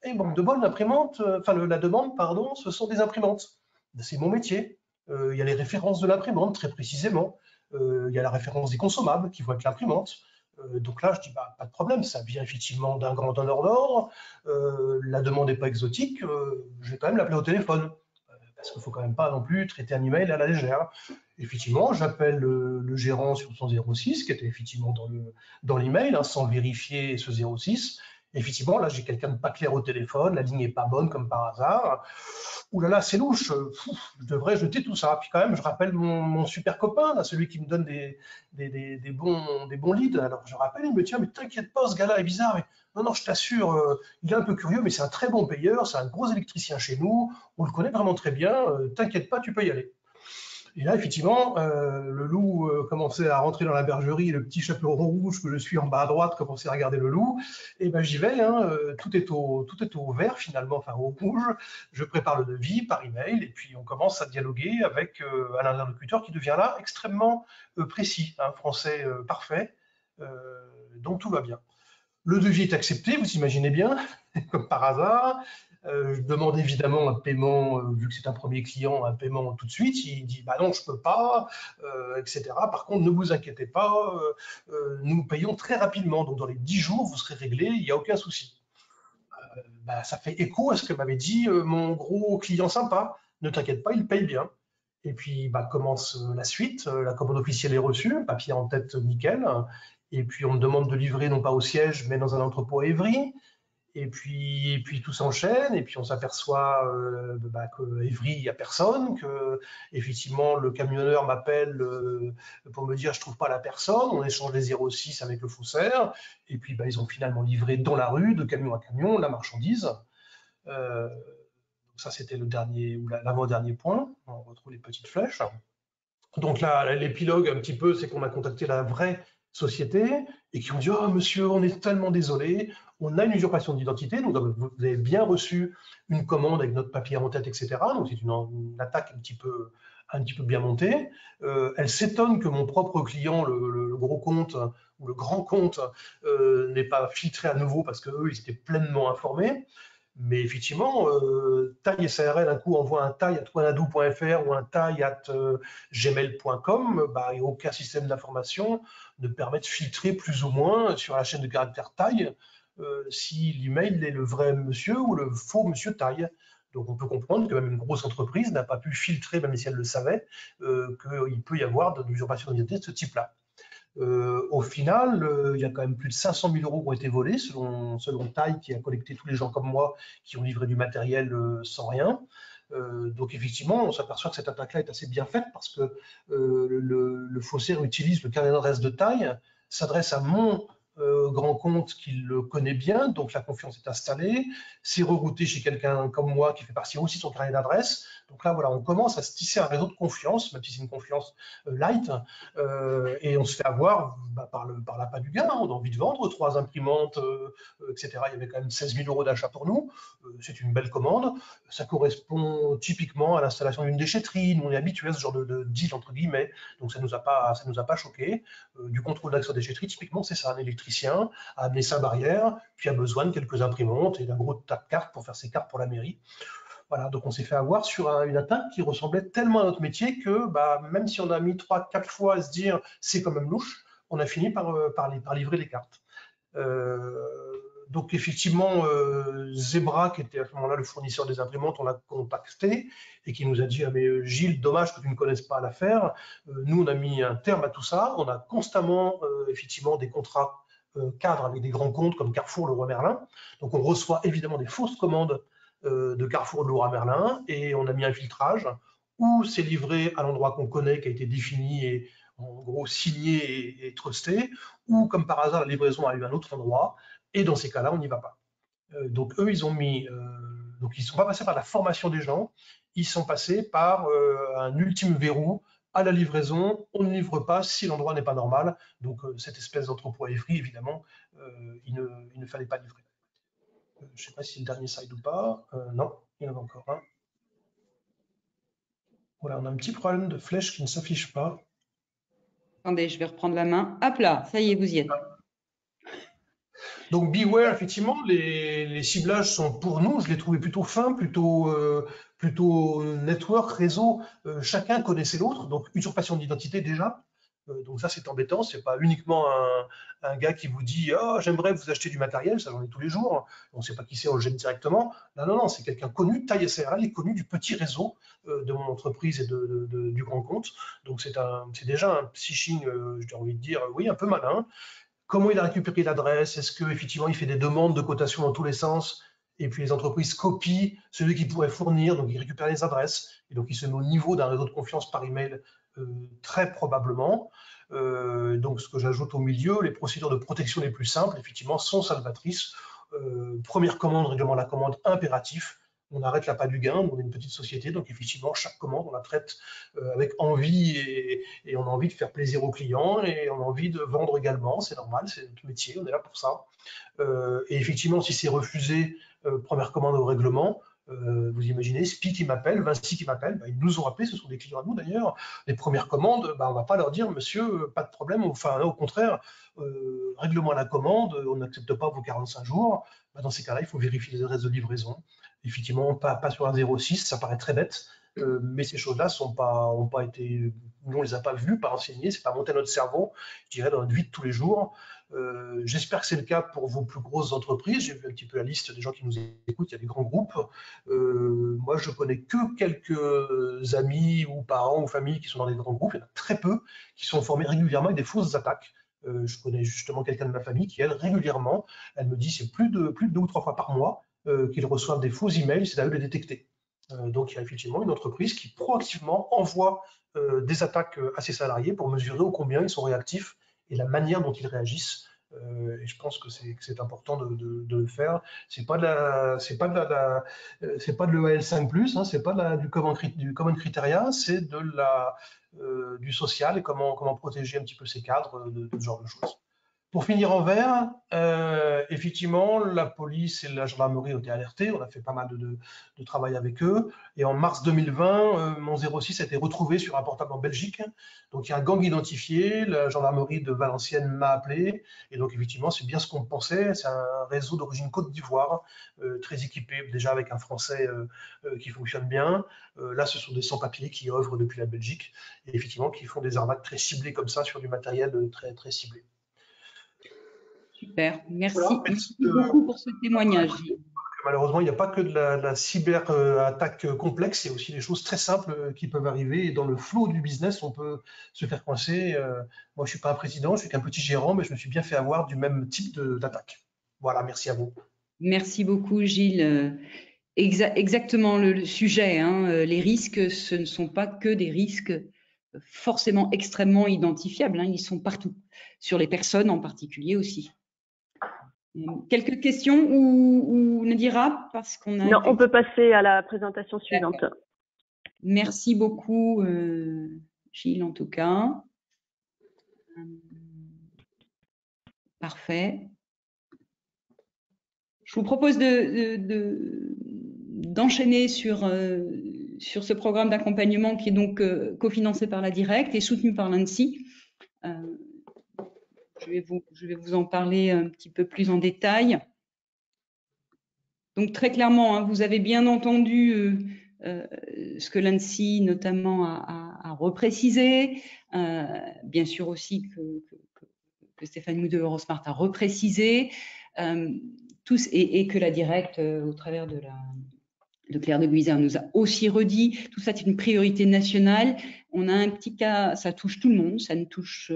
Et bon, de bol, l'imprimante, la demande, pardon, ce sont des imprimantes. C'est mon métier. Il y a les références de l'imprimante, très précisément. Il y a la référence des consommables qui vont être l'imprimante. Donc là, je dis bah, pas de problème, ça vient effectivement d'un grand donneur d'ordre. La demande n'est pas exotique, je vais quand même l'appeler au téléphone. Parce qu'il ne faut quand même pas non plus traiter un email à la légère. Effectivement, j'appelle le gérant sur son 06, qui était effectivement dans l'email, hein, sans vérifier ce 06. Effectivement, là, j'ai quelqu'un de pas clair au téléphone, la ligne n'est pas bonne comme par hasard. Ouh là là, c'est louche, je devrais jeter tout ça. Puis quand même, je rappelle mon super copain, là, celui qui me donne des bons leads. Alors je rappelle, il me dit, mais t'inquiète pas, ce gars-là est bizarre. Mais non, je t'assure, il est un peu curieux, mais c'est un très bon payeur, c'est un gros électricien chez nous, on le connaît vraiment très bien, t'inquiète pas, tu peux y aller. Et là, effectivement, le loup commençait à rentrer dans la bergerie, et le petit chaperon rouge que je suis en bas à droite commençait à regarder le loup. Et ben j'y vais, hein, tout est au vert finalement, enfin au rouge. Je prépare le devis par email et puis on commence à dialoguer avec un interlocuteur qui devient là extrêmement précis, un français parfait. Donc tout va bien. Le devis est accepté, vous imaginez bien, comme par hasard. Je demande évidemment un paiement, vu que c'est un premier client, un paiement tout de suite. Il dit bah non, je peux pas, etc. Par contre, ne vous inquiétez pas, nous payons très rapidement. Donc dans les 10 jours, vous serez réglé, il n'y a aucun souci. Bah, ça fait écho à ce que m'avait dit mon gros client sympa. Ne t'inquiète pas, il paye bien. Et puis bah, commence la suite. La commande officielle est reçue, papier en tête nickel. Et puis on me demande de livrer non pas au siège, mais dans un entrepôt à Évry. Et puis tout s'enchaîne, et puis on s'aperçoit bah, qu'à Évry, il n'y a personne, que effectivement le camionneur m'appelle pour me dire je trouve pas la personne, on échange les 06 avec le faussaire, et puis bah, ils ont finalement livré dans la rue, de camion à camion, la marchandise. Euh, Ça c'était le dernier, ou l'avant-dernier point, on retrouve les petites flèches. Donc là, l'épilogue un petit peu, c'est qu'on a contacté la vraie société et qui ont dit « Oh monsieur, on est tellement désolé, on a une usurpation d'identité, donc vous avez bien reçu une commande avec notre papier en tête, etc. » Donc c'est une attaque un petit peu bien montée. Elle s'étonne que mon propre client, le gros compte ou le grand compte, n'ait pas filtré à nouveau parce qu'eux, ils étaient pleinement informés. Mais effectivement, taille SARL, un coup envoie un taille à wanadoo.fr ou un taille à gmail.com, bah, et aucun système d'information ne permet de filtrer plus ou moins sur la chaîne de caractère taille si l'email est le vrai monsieur ou le faux monsieur taille. Donc on peut comprendre que même une grosse entreprise n'a pas pu filtrer, même si elle le savait, qu'il peut y avoir de l'usurpation d'identité de ce type-là. Au final, il y a quand même plus de 500 000 € qui ont été volés, selon Taille, qui a collecté tous les gens comme moi qui ont livré du matériel sans rien. Donc effectivement, on s'aperçoit que cette attaque-là est assez bien faite parce que le faussaire utilise le carnet d'adresse de Taille, s'adresse à mon grand compte qu'il le connaît bien, donc la confiance est installée, c'est rerouté chez quelqu'un comme moi qui fait partie aussi de son carnet d'adresse. Donc là, voilà, on commence à se tisser un réseau de confiance, même si c'est une confiance light, et on se fait avoir bah, par l'appât du gain. On a envie de vendre 3 imprimantes, etc. Il y avait quand même 16 000 € d'achat pour nous. C'est une belle commande. Ça correspond typiquement à l'installation d'une déchetterie. Nous, on est habitué à ce genre de deal, entre guillemets. Donc, ça nous a pas choqué. Du contrôle d'accès aux déchetteries, typiquement, c'est ça. Un électricien a amené sa barrière, puis a besoin de quelques imprimantes et d'un gros tas de cartes pour faire ses cartes pour la mairie. Voilà, donc on s'est fait avoir sur une attaque qui ressemblait tellement à notre métier que bah, même si on a mis 3-4 fois à se dire c'est quand même louche, on a fini par livrer les cartes. Donc effectivement, Zebra, qui était à ce moment-là le fournisseur des imprimantes, on l'a contacté et qui nous a dit ah, mais Gilles, dommage que tu ne connaisses pas l'affaire. Nous, on a mis un terme à tout ça. On a constamment effectivement des contrats cadres avec des grands comptes comme Carrefour, Leroy Merlin. Donc on reçoit évidemment des fausses commandes de Carrefour de Leroy Merlin et on a mis un filtrage où c'est livré à l'endroit qu'on connaît, qui a été défini et en gros signé et trusté, ou comme par hasard la livraison a eu un autre endroit et dans ces cas-là on n'y va pas. Donc eux ils ont mis, donc ils ne sont pas passés par la formation des gens, ils sont passés par un ultime verrou à la livraison, on ne livre pas si l'endroit n'est pas normal. Donc cette espèce d'entrepôt à Évry, évidemment, il ne fallait pas livrer. Je ne sais pas si c'est le dernier slide ou pas. Non, il y en a encore un. Voilà, on a un petit problème de flèche qui ne s'affiche pas.
Attendez, je vais reprendre la main. Hop là, ça y est, vous y êtes.
Donc Beware, effectivement, les ciblages sont pour nous, je les trouvais plutôt fins, plutôt network, réseau. Chacun connaissait l'autre, donc usurpation d'identité déjà. Donc ça, c'est embêtant. C'est pas uniquement un gars qui vous dit « Oh, j'aimerais vous acheter du matériel », ça j'en ai tous les jours. On ne sait pas qui c'est, on le gêne directement. Non, c'est quelqu'un connu, taille SARL, est connu du petit réseau de mon entreprise et du grand compte. Donc c'est déjà un phishing, j'ai envie de dire, oui, un peu malin. Comment il a récupéré l'adresse? Est-ce qu'effectivement, il fait des demandes de cotation dans tous les sens? Et puis les entreprises copient celui qui pourrait fournir, donc il récupère les adresses. Et donc il se met au niveau d'un réseau de confiance par email très probablement. Donc ce que j'ajoute au milieu, les procédures de protection les plus simples, effectivement, sont salvatrices. Première commande, règlement de la commande impératif. on arrête l'appât du gain. On est une petite société, donc effectivement, chaque commande, on la traite avec envie et on a envie de faire plaisir aux clients et on a envie de vendre également. C'est normal, c'est notre métier, on est là pour ça. Et effectivement, si c'est refusé, première commande au règlement, vous imaginez, SPI qui m'appelle, Vinci qui m'appelle, ils nous ont appelé, ce sont des clients à nous d'ailleurs. Les premières commandes, on ne va pas leur dire, monsieur, pas de problème, enfin, au contraire, règlement à la commande, on n'accepte pas vos 45 jours. Dans ces cas-là, il faut vérifier les adresses de livraison. Effectivement, pas sur un 06, ça paraît très bête, mais ces choses-là ont pas été, nous on les a pas vues, pas renseignées, c'est pas monté à notre cerveau, je dirais dans notre vie de tous les jours. J'espère que c'est le cas pour vos plus grosses entreprises. J'ai vu un petit peu la liste des gens qui nous écoutent, il y a des grands groupes. Moi, je connais que quelques amis ou parents ou familles qui sont dans des grands groupes, il y en a très peu qui sont formés régulièrement avec des fausses attaques. Je connais justement quelqu'un de ma famille qui, elle, régulièrement, elle me dit c'est plus de 2 ou 3 fois par mois qu'ils reçoivent des faux emails, c'est à eux de les détecter. Donc il y a effectivement une entreprise qui proactivement envoie des attaques à ses salariés pour mesurer ô combien ils sont réactifs et la manière dont ils réagissent. Et je pense que c'est important de le faire. C'est pas de l'EAL5+, hein, c'est pas du common criteria, c'est du social et comment protéger un petit peu ces cadres de ce genre de choses. Pour finir en vert, effectivement, la police et la gendarmerie ont été alertés. On a fait pas mal de travail avec eux. Et en mars 2020, mon 06 a été retrouvé sur un portable en Belgique. Donc, il y a un gang identifié. La gendarmerie de Valenciennes m'a appelé. Et donc, effectivement, c'est bien ce qu'on pensait. C'est un réseau d'origine Côte d'Ivoire, très équipé, déjà avec un français qui fonctionne bien. Là, ce sont des sans-papiers qui œuvrent depuis la Belgique. Et effectivement, qui font des arnaques très ciblées comme ça sur du matériel très, très ciblé.
Super, merci,
Voilà,
merci beaucoup pour ce témoignage.
Malheureusement, il n'y a pas que de la cyber-attaque complexe, il y a aussi des choses très simples qui peuvent arriver. Et dans le flow du business, on peut se faire coincer. Moi, je ne suis pas un président, je suis qu'un petit gérant, mais je me suis bien fait avoir du même type d'attaque. Voilà, merci à vous.
Merci beaucoup, Gilles. Exactement le sujet. Hein. Les risques, ce ne sont pas que des risques forcément extrêmement identifiables. Hein. Ils sont partout, sur les personnes en particulier aussi. Quelques questions ou Nadira parce qu'on a...
Non, on peut passer à la présentation suivante.
Merci beaucoup, Gilles, en tout cas. Parfait. Je vous propose d'enchaîner sur ce programme d'accompagnement qui est donc cofinancé par la Directe et soutenu par l'ANSSI. Je vais vous en parler un petit peu plus en détail. Donc très clairement, hein, vous avez bien entendu ce que l'ANSSI notamment a reprécisé, bien sûr aussi que Stéphane Moudeux Eurosmart a reprécisé, et que la Directe, au travers de Claire de Guizard, nous a aussi redit. Tout ça, c'est une priorité nationale. On a un petit cas, ça touche tout le monde, ça ne touche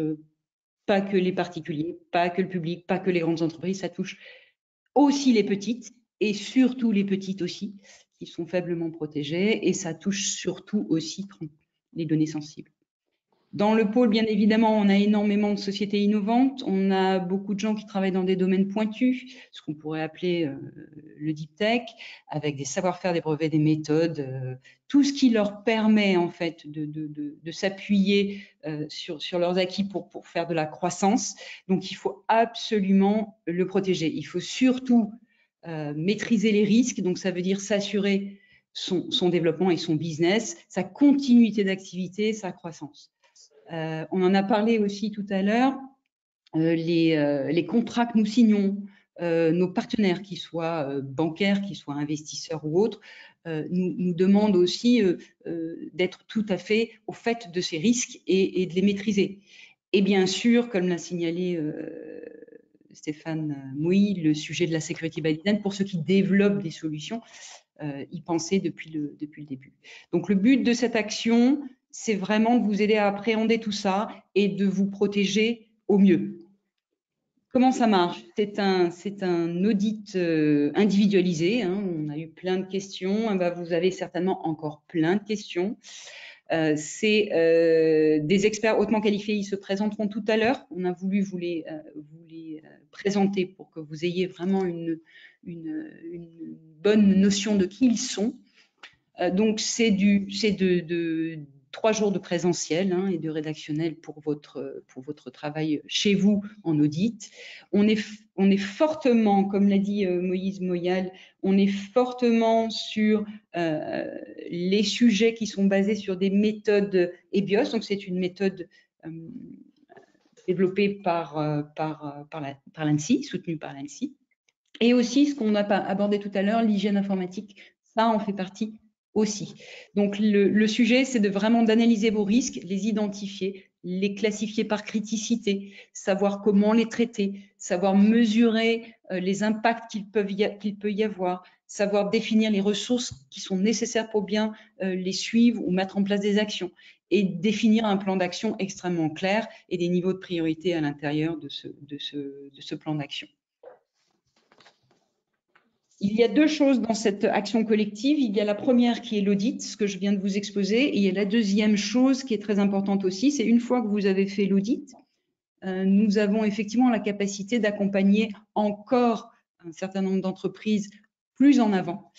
pas que les particuliers, pas que le public, pas que les grandes entreprises, ça touche aussi les petites et surtout les petites aussi, qui sont faiblement protégées, et ça touche surtout aussi les données sensibles. Dans le pôle, bien évidemment, on a énormément de sociétés innovantes, on a beaucoup de gens qui travaillent dans des domaines pointus, ce qu'on pourrait appeler le deep tech, avec des savoir-faire, des brevets, des méthodes, tout ce qui leur permet en fait de s'appuyer sur leurs acquis pour faire de la croissance. Donc, il faut absolument le protéger. Il faut surtout maîtriser les risques, donc ça veut dire s'assurer son développement et son business, sa continuité d'activité, sa croissance. On en a parlé aussi tout à l'heure, les contrats que nous signons, nos partenaires, qu'ils soient bancaires, qu'ils soient investisseurs ou autres, nous demandent aussi d'être tout à fait au fait de ces risques et de les maîtriser. Et bien sûr, comme l'a signalé Stéphane Mouy, le sujet de la security by design, pour ceux qui développent des solutions, y penser depuis le début. Donc le but de cette action, c'est vraiment de vous aider à appréhender tout ça et de vous protéger au mieux. Comment ça marche? C'est un audit individualisé. Hein. On a eu plein de questions. Ben, vous avez certainement encore plein de questions. C'est des experts hautement qualifiés, ils se présenteront tout à l'heure. On a voulu vous les présenter pour que vous ayez vraiment une bonne notion de qui ils sont. Donc, c'est 3 jours de présentiel et de rédactionnel pour votre travail chez vous en audit. On est fortement, comme l'a dit Moïse Moyal, on est fortement sur les sujets qui sont basés sur des méthodes EBIOS. Donc, c'est une méthode développée par l'ANSSI, soutenue par l'ANSSI. Et aussi, ce qu'on a abordé tout à l'heure, l'hygiène informatique, ça en fait partie aussi. Donc, le sujet, c'est vraiment d'analyser vos risques, les identifier, les classifier par criticité, savoir comment les traiter, savoir mesurer les impacts qu'il peut y avoir, savoir définir les ressources qui sont nécessaires pour bien les suivre ou mettre en place des actions et définir un plan d'action extrêmement clair et des niveaux de priorité à l'intérieur de ce plan d'action. Il y a 2 choses dans cette action collective. Il y a la première qui est l'audit, ce que je viens de vous exposer, et il y a la deuxième chose qui est très importante aussi, c'est une fois que vous avez fait l'audit, nous avons effectivement la capacité d'accompagner encore un certain nombre d'entreprises plus en avant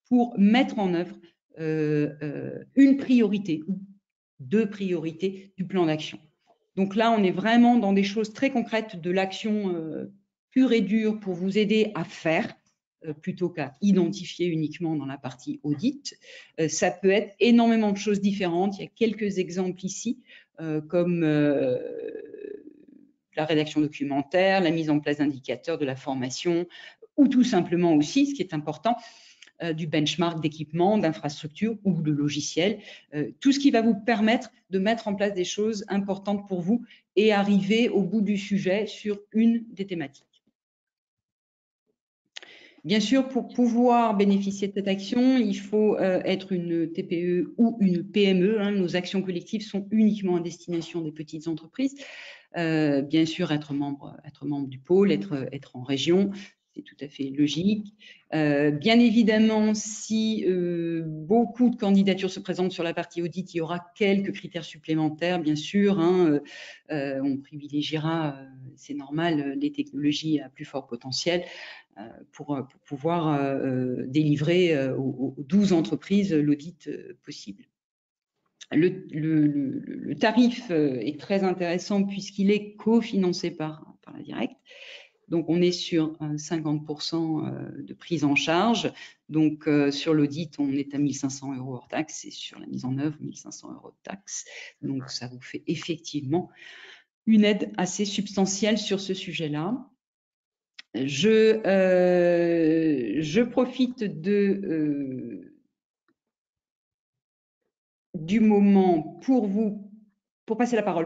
pour mettre en œuvre une priorité ou 2 priorités du plan d'action. Donc là, on est vraiment dans des choses très concrètes de l'action pure et dure pour vous aider à faire, plutôt qu'à identifier uniquement dans la partie audit. Ça peut être énormément de choses différentes. Il y a quelques exemples ici, comme la rédaction documentaire, la mise en place d'indicateurs, de la formation, ou tout simplement aussi, ce qui est important, du benchmark d'équipement, d'infrastructure ou de logiciel. Tout ce qui va vous permettre de mettre en place des choses importantes pour vous et arriver au bout du sujet sur une des thématiques. Bien sûr, pour pouvoir bénéficier de cette action, il faut être une TPE ou une PME. Nos actions collectives sont uniquement à destination des petites entreprises. Bien sûr, être membre du pôle, être en région, c'est tout à fait logique. Bien évidemment, si beaucoup de candidatures se présentent sur la partie audit, il y aura quelques critères supplémentaires, bien sûr. On privilégiera, c'est normal, les technologies à plus fort potentiel pour pouvoir délivrer aux 12 entreprises l'audit possible. Le tarif est très intéressant puisqu'il est cofinancé par la Directe. Donc, on est sur 50% de prise en charge. Donc, sur l'audit, on est à 1 500 € hors taxe et sur la mise en œuvre, 1 500 € de taxe. Donc, ça vous fait effectivement une aide assez substantielle sur ce sujet-là. Je profite du moment pour passer la parole,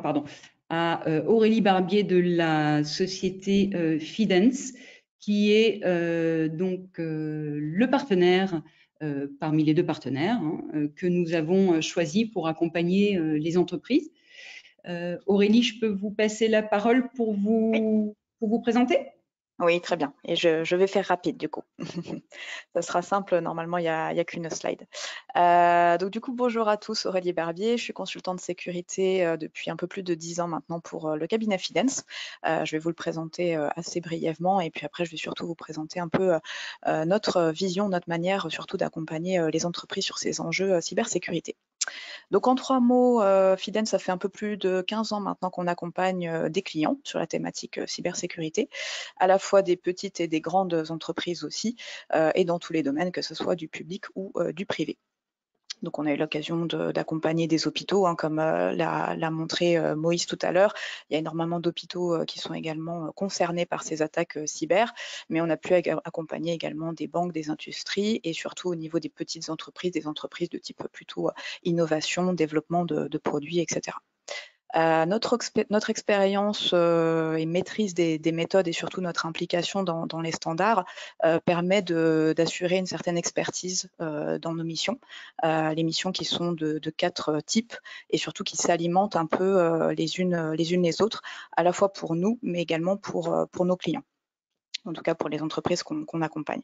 à Aurélie Barbier de la société Fidence, qui est donc le partenaire parmi les 2 partenaires que nous avons choisi pour accompagner les entreprises. Aurélie, je peux vous passer la parole pour vous présenter ?
Oui, très bien. Et je vais faire rapide du coup. Ça sera simple, normalement, il n'y a qu'une slide. Donc du coup, bonjour à tous, Aurélie Barbier. Je suis consultante sécurité depuis un peu plus de 10 ans maintenant pour le cabinet Fidence. Je vais vous le présenter assez brièvement et puis après, je vais surtout vous présenter un peu notre vision, notre manière surtout d'accompagner les entreprises sur ces enjeux cybersécurité. Donc en 3 mots, Fidence, ça fait un peu plus de 15 ans maintenant qu'on accompagne des clients sur la thématique cybersécurité, à la fois des petites et des grandes entreprises aussi, et dans tous les domaines, que ce soit du public ou du privé. Donc, on a eu l'occasion d'accompagner des hôpitaux, comme l'a montré Moïse tout à l'heure. Il y a énormément d'hôpitaux qui sont également concernés par ces attaques cyber, mais on a pu accompagner également des banques, des industries et surtout au niveau des petites entreprises, des entreprises de type plutôt innovation, développement de produits, etc. Notre expérience et maîtrise des méthodes et surtout notre implication dans les standards permet d'assurer une certaine expertise dans nos missions, les missions qui sont de 4 types et surtout qui s'alimentent un peu les unes les autres, à la fois pour nous mais également pour nos clients. en tout cas pour les entreprises qu'on accompagne.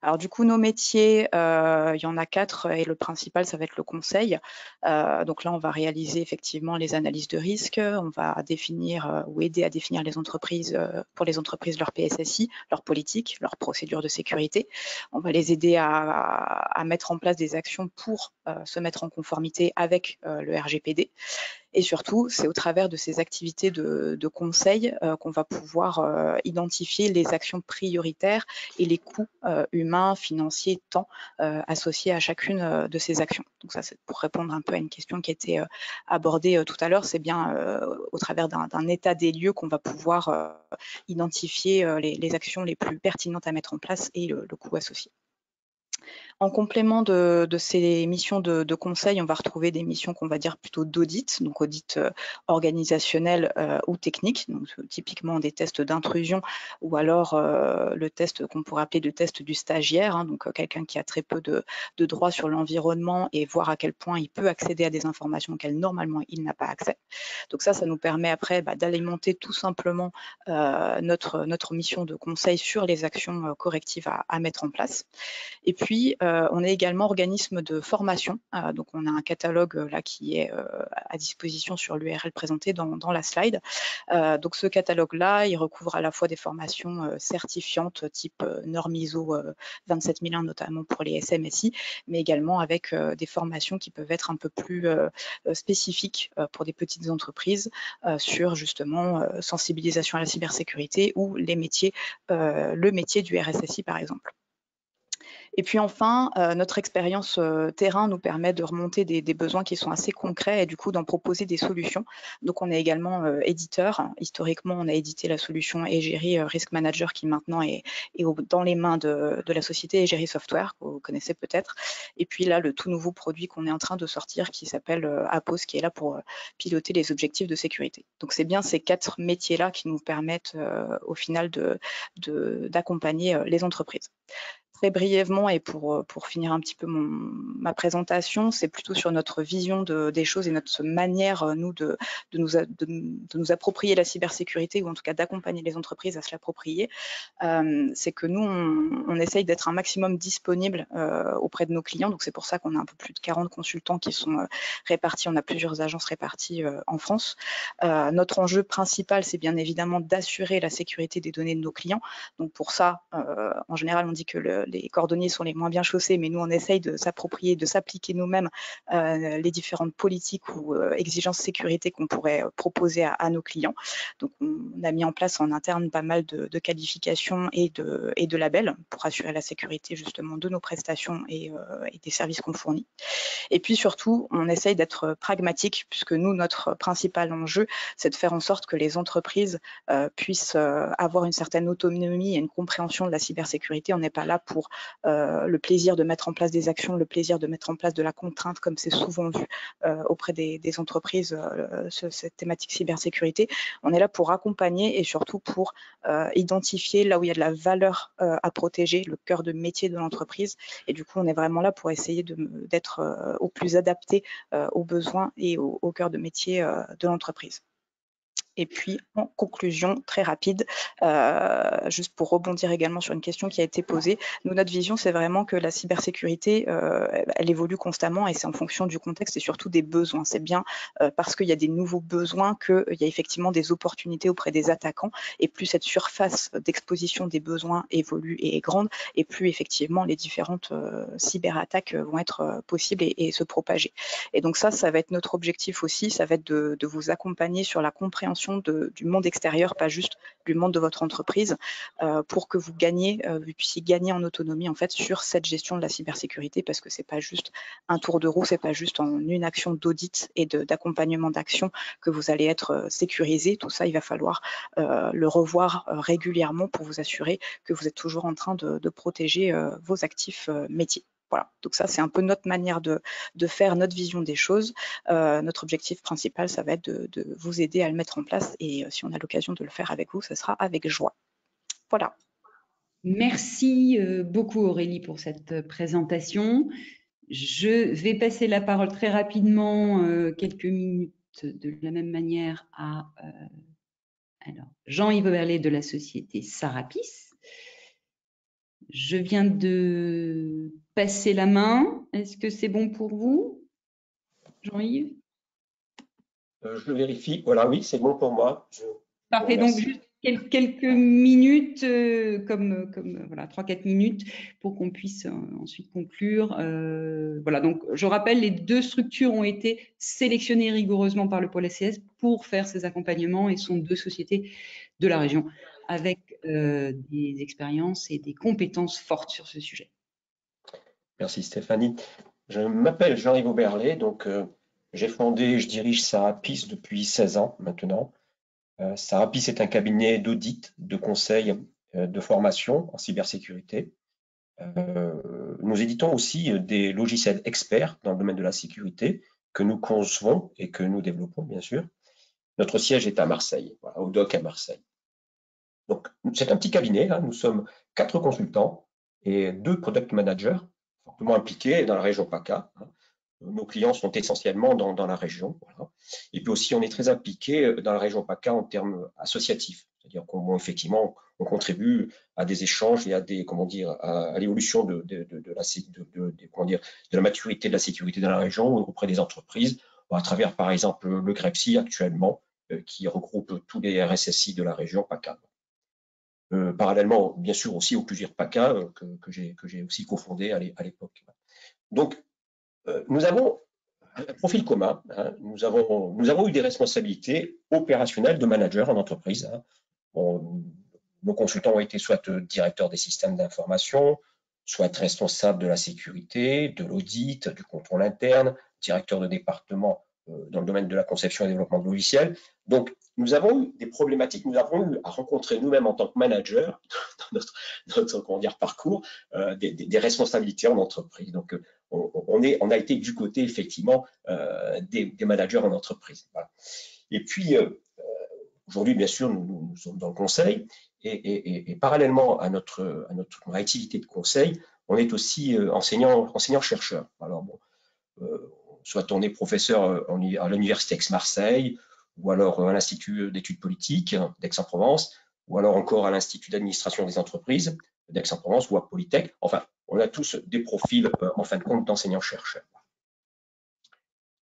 Alors du coup, nos métiers, il y en a 4 et le principal, ça va être le conseil. Donc là, on va réaliser effectivement les analyses de risque, on va définir ou aider à définir les entreprises, pour les entreprises, leur PSSI, leur politique, leurs procédures de sécurité. On va les aider à mettre en place des actions pour se mettre en conformité avec le RGPD. Et surtout, c'est au travers de ces activités de conseil qu'on va pouvoir identifier les actions prioritaires et les coûts humains, financiers, temps associés à chacune de ces actions. Donc ça, c'est pour répondre un peu à une question qui a été abordée tout à l'heure. C'est bien au travers d'un état des lieux qu'on va pouvoir identifier les actions les plus pertinentes à mettre en place et le coût associé. En complément de ces missions de conseil, on va retrouver des missions qu'on va dire plutôt d'audit, donc audit organisationnel ou technique, donc typiquement des tests d'intrusion ou alors le test qu'on pourrait appeler le test du stagiaire, hein, donc quelqu'un qui a très peu de droits sur l'environnement et voir à quel point il peut accéder à des informations auxquelles normalement il n'a pas accès. Donc ça nous permet après d'alimenter tout simplement notre mission de conseil sur les actions correctives à mettre en place. Et puis, on est également organisme de formation. Donc, on a un catalogue là qui est à disposition sur l'URL présentée dans la slide. Donc, ce catalogue-là, il recouvre à la fois des formations certifiantes type norme ISO 27001, notamment pour les SMSI, mais également avec des formations qui peuvent être un peu plus spécifiques pour des petites entreprises sur justement sensibilisation à la cybersécurité ou les métiers, le métier du RSSI par exemple. Et puis enfin, notre expérience terrain nous permet de remonter des besoins qui sont assez concrets et du coup d'en proposer des solutions. Donc on est également éditeur. Historiquement, on a édité la solution Egeri Risk Manager qui maintenant est dans les mains de la société Egeri Software, que vous connaissez peut-être. Et puis là, le tout nouveau produit qu'on est en train de sortir qui s'appelle Apos, qui est là pour piloter les objectifs de sécurité. Donc c'est bien ces 4 métiers-là qui nous permettent au final d'accompagner les entreprises. Très brièvement et pour finir un petit peu ma présentation, c'est plutôt sur notre vision des choses et notre manière, nous, de nous approprier la cybersécurité ou en tout cas d'accompagner les entreprises à se l'approprier. C'est que nous, on essaye d'être un maximum disponible auprès de nos clients. Donc, c'est pour ça qu'on a un peu plus de 40 consultants qui sont répartis. On a plusieurs agences réparties en France. Notre enjeu principal, c'est bien évidemment d'assurer la sécurité des données de nos clients. Donc, pour ça, en général, on dit que les cordonniers sont les moins bien chaussés, mais nous, on essaye de s'approprier, de s'appliquer nous-mêmes les différentes politiques ou exigences sécurité qu'on pourrait proposer à nos clients. Donc, on a mis en place en interne pas mal de qualifications et de labels pour assurer la sécurité justement de nos prestations et des services qu'on fournit. Et puis surtout, on essaye d'être pragmatique puisque nous, notre principal enjeu, c'est de faire en sorte que les entreprises puissent avoir une certaine autonomie et une compréhension de la cybersécurité. On n'est pas là pour le plaisir de mettre en place des actions, le plaisir de mettre en place de la contrainte, comme c'est souvent vu auprès des entreprises, cette thématique cybersécurité. On est là pour accompagner et surtout pour identifier là où il y a de la valeur à protéger, le cœur de métier de l'entreprise. Et du coup, on est vraiment là pour essayer d'être au plus adapté aux besoins et au cœur de métier de l'entreprise. Et puis, en conclusion, très rapide, juste pour rebondir également sur une question qui a été posée, nous, notre vision, c'est vraiment que la cybersécurité, elle évolue constamment et c'est en fonction du contexte et surtout des besoins. C'est bien parce qu'il y a des nouveaux besoins qu'il y a effectivement des opportunités auprès des attaquants et plus cette surface d'exposition des besoins évolue et est grande et plus effectivement les différentes cyberattaques vont être possibles et se propager. Et donc ça va être notre objectif aussi, ça va être de vous accompagner sur la compréhension du monde extérieur, pas juste du monde de votre entreprise, pour que vous puissiez gagner en autonomie en fait sur cette gestion de la cybersécurité, parce que c'est pas juste un tour de roue, c'est pas juste en une action d'audit et d'accompagnement d'action que vous allez être sécurisé. Tout ça, il va falloir le revoir régulièrement pour vous assurer que vous êtes toujours en train de protéger vos actifs métiers. Voilà, donc ça, c'est un peu notre manière de faire, notre vision des choses. Notre objectif principal, ça va être de vous aider à le mettre en place et si on a l'occasion de le faire avec vous, ce sera avec joie. Voilà.
Merci beaucoup Aurélie pour cette présentation. Je vais passer la parole très rapidement, quelques minutes de la même manière à Jean-Yves Oberlé de la société Sarapis. Je viens de passer la main. Est-ce que c'est bon pour vous, Jean-Yves?
Je vérifie. Voilà, oui, c'est bon pour moi.
Parfait, donc juste quelques minutes, voilà, 3-4 minutes pour qu'on puisse ensuite conclure. Voilà, donc je rappelle, les 2 structures ont été sélectionnées rigoureusement par le pôle SCS pour faire ces accompagnements et sont 2 sociétés de la région avec des expériences et des compétences fortes sur ce sujet.
Merci Stéphanie. Je m'appelle Jean-Yves Auberlet, donc j'ai fondé, je dirige Sarapis depuis 16 ans maintenant. Sarapis est un cabinet d'audit, de conseil, de formation en cybersécurité. Nous éditons aussi des logiciels experts dans le domaine de la sécurité que nous concevons et que nous développons, bien sûr. Notre siège est à Marseille, voilà, au DOC à Marseille. Donc, c'est un petit cabinet, hein, nous sommes 4 consultants et 2 product managers fortement impliqués dans la région PACA. Hein. Nos clients sont essentiellement dans la région. Voilà. Et puis aussi, on est très impliqué dans la région PACA en termes associatifs. C'est-à-dire qu'effectivement, on contribue à des échanges et à des, comment dire, à l'évolution de la maturité de la sécurité dans la région auprès des entreprises, à travers, par exemple, le GREPSI actuellement, qui regroupe tous les RSSI de la région PACA. Parallèlement, bien sûr, aussi au CUGIR PACA, que j'ai aussi cofondé à l'époque. Donc, nous avons un profil commun. Hein. Nous avons eu des responsabilités opérationnelles de manager en entreprise. Hein. Nos consultants ont été soit directeurs des systèmes d'information, soit responsables de la sécurité, de l'audit, du contrôle interne, directeurs de département dans le domaine de la conception et développement de logiciels. Donc, nous avons eu des problématiques, nous avons eu à rencontrer nous-mêmes en tant que manager dans notre parcours des responsabilités en entreprise. Donc, on a été du côté effectivement des managers en entreprise. Voilà. Et puis, aujourd'hui, bien sûr, nous sommes dans le conseil et parallèlement à notre activité de conseil, on est aussi enseignant-chercheur. Alors, bon, soit on est professeur à l'Université Aix-Marseille, ou alors à l'Institut d'études politiques d'Aix-en-Provence, ou alors encore à l'Institut d'administration des entreprises d'Aix-en-Provence ou à Polytech. Enfin, on a tous des profils, en fin de compte, d'enseignants-chercheurs.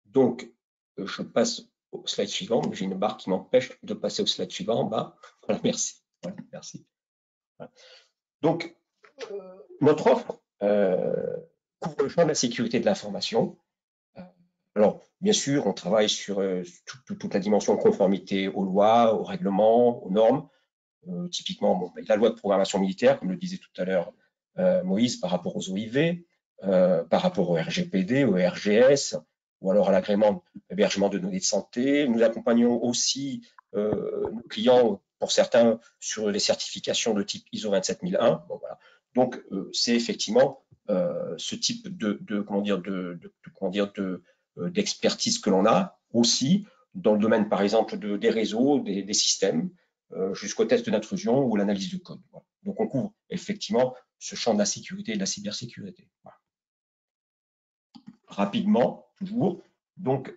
Donc, je passe au slide suivant. J'ai une barre qui m'empêche de passer au slide suivant en bas. Voilà, merci. Voilà, merci. Voilà. Donc, notre offre couvre le champ de la sécurité de l'information. Alors, bien sûr, on travaille sur toute la dimension de conformité aux lois, aux règlements, aux normes. Typiquement, bon, la loi de programmation militaire, comme le disait tout à l'heure Moïse, par rapport aux OIV, par rapport au RGPD, au RGS, ou alors à l'agrément d'hébergement de données de santé. Nous accompagnons aussi nos clients, pour certains, sur les certifications de type ISO 27001. Bon, voilà. Donc, c'est effectivement ce type d'expertise que l'on a aussi dans le domaine, par exemple, des réseaux, des systèmes, jusqu'au test d'intrusion ou l'analyse du code. Voilà. Donc, on couvre effectivement ce champ de la sécurité et de la cybersécurité. Voilà. Rapidement, toujours. Donc,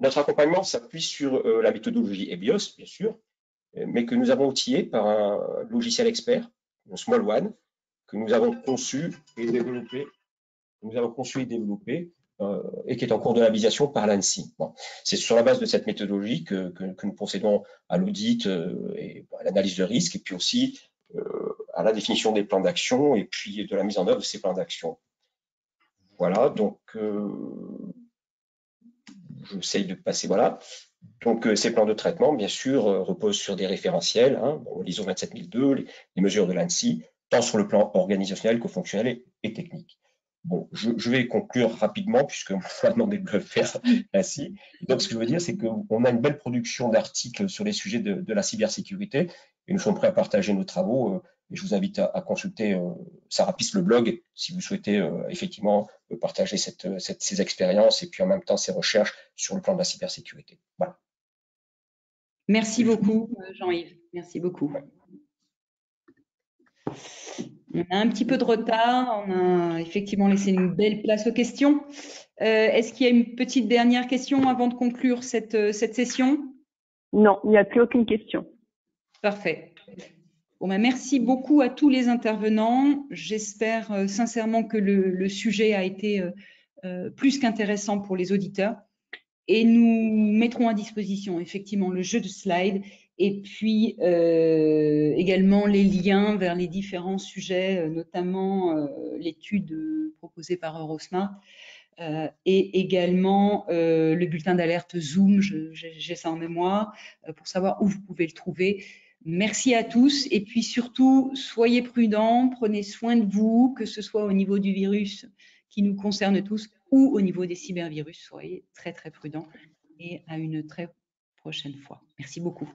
notre accompagnement s'appuie sur la méthodologie EBIOS, bien sûr, mais que nous avons outillé par un logiciel expert, le Small One, que nous avons conçu et développé, et qui est en cours de labellisation par l'ANSSI. Bon, c'est sur la base de cette méthodologie que nous procédons à l'audit et à l'analyse de risque, et puis aussi à la définition des plans d'action et puis de la mise en œuvre de ces plans d'action. Voilà, donc j'essaye de passer, voilà. Donc ces plans de traitement, bien sûr, reposent sur des référentiels, hein, bon, l'ISO 27002, les mesures de l'ANSSI, tant sur le plan organisationnel que fonctionnel et technique. Bon, je vais conclure rapidement puisqu'on m'a demandé de le faire ainsi. Donc, ce que je veux dire, c'est qu'on a une belle production d'articles sur les sujets de la cybersécurité et nous sommes prêts à partager nos travaux. Et je vous invite à consulter Sarapis, le blog, si vous souhaitez effectivement partager ces expériences et puis en même temps ces recherches sur le plan de la cybersécurité. Voilà.
Merci beaucoup, Jean-Yves. Merci beaucoup.
Ouais.
On a un petit peu de retard, on a effectivement laissé une belle place aux questions. Est-ce qu'il y a une petite dernière question avant de conclure cette session?
Non, il n'y a plus aucune question.
Parfait. Bon, ben, merci beaucoup à tous les intervenants. J'espère sincèrement que le sujet a été plus qu'intéressant pour les auditeurs. Et nous mettrons à disposition effectivement le jeu de slides et puis également les liens vers les différents sujets, notamment l'étude proposée par Eurosmart et également le bulletin d'alerte Zoom, j'ai ça en mémoire, pour savoir où vous pouvez le trouver. Merci à tous et puis surtout, soyez prudents, prenez soin de vous, que ce soit au niveau du virus qui nous concerne tous ou au niveau des cybervirus. Soyez très, très prudents et à une très prochaine fois. Merci beaucoup.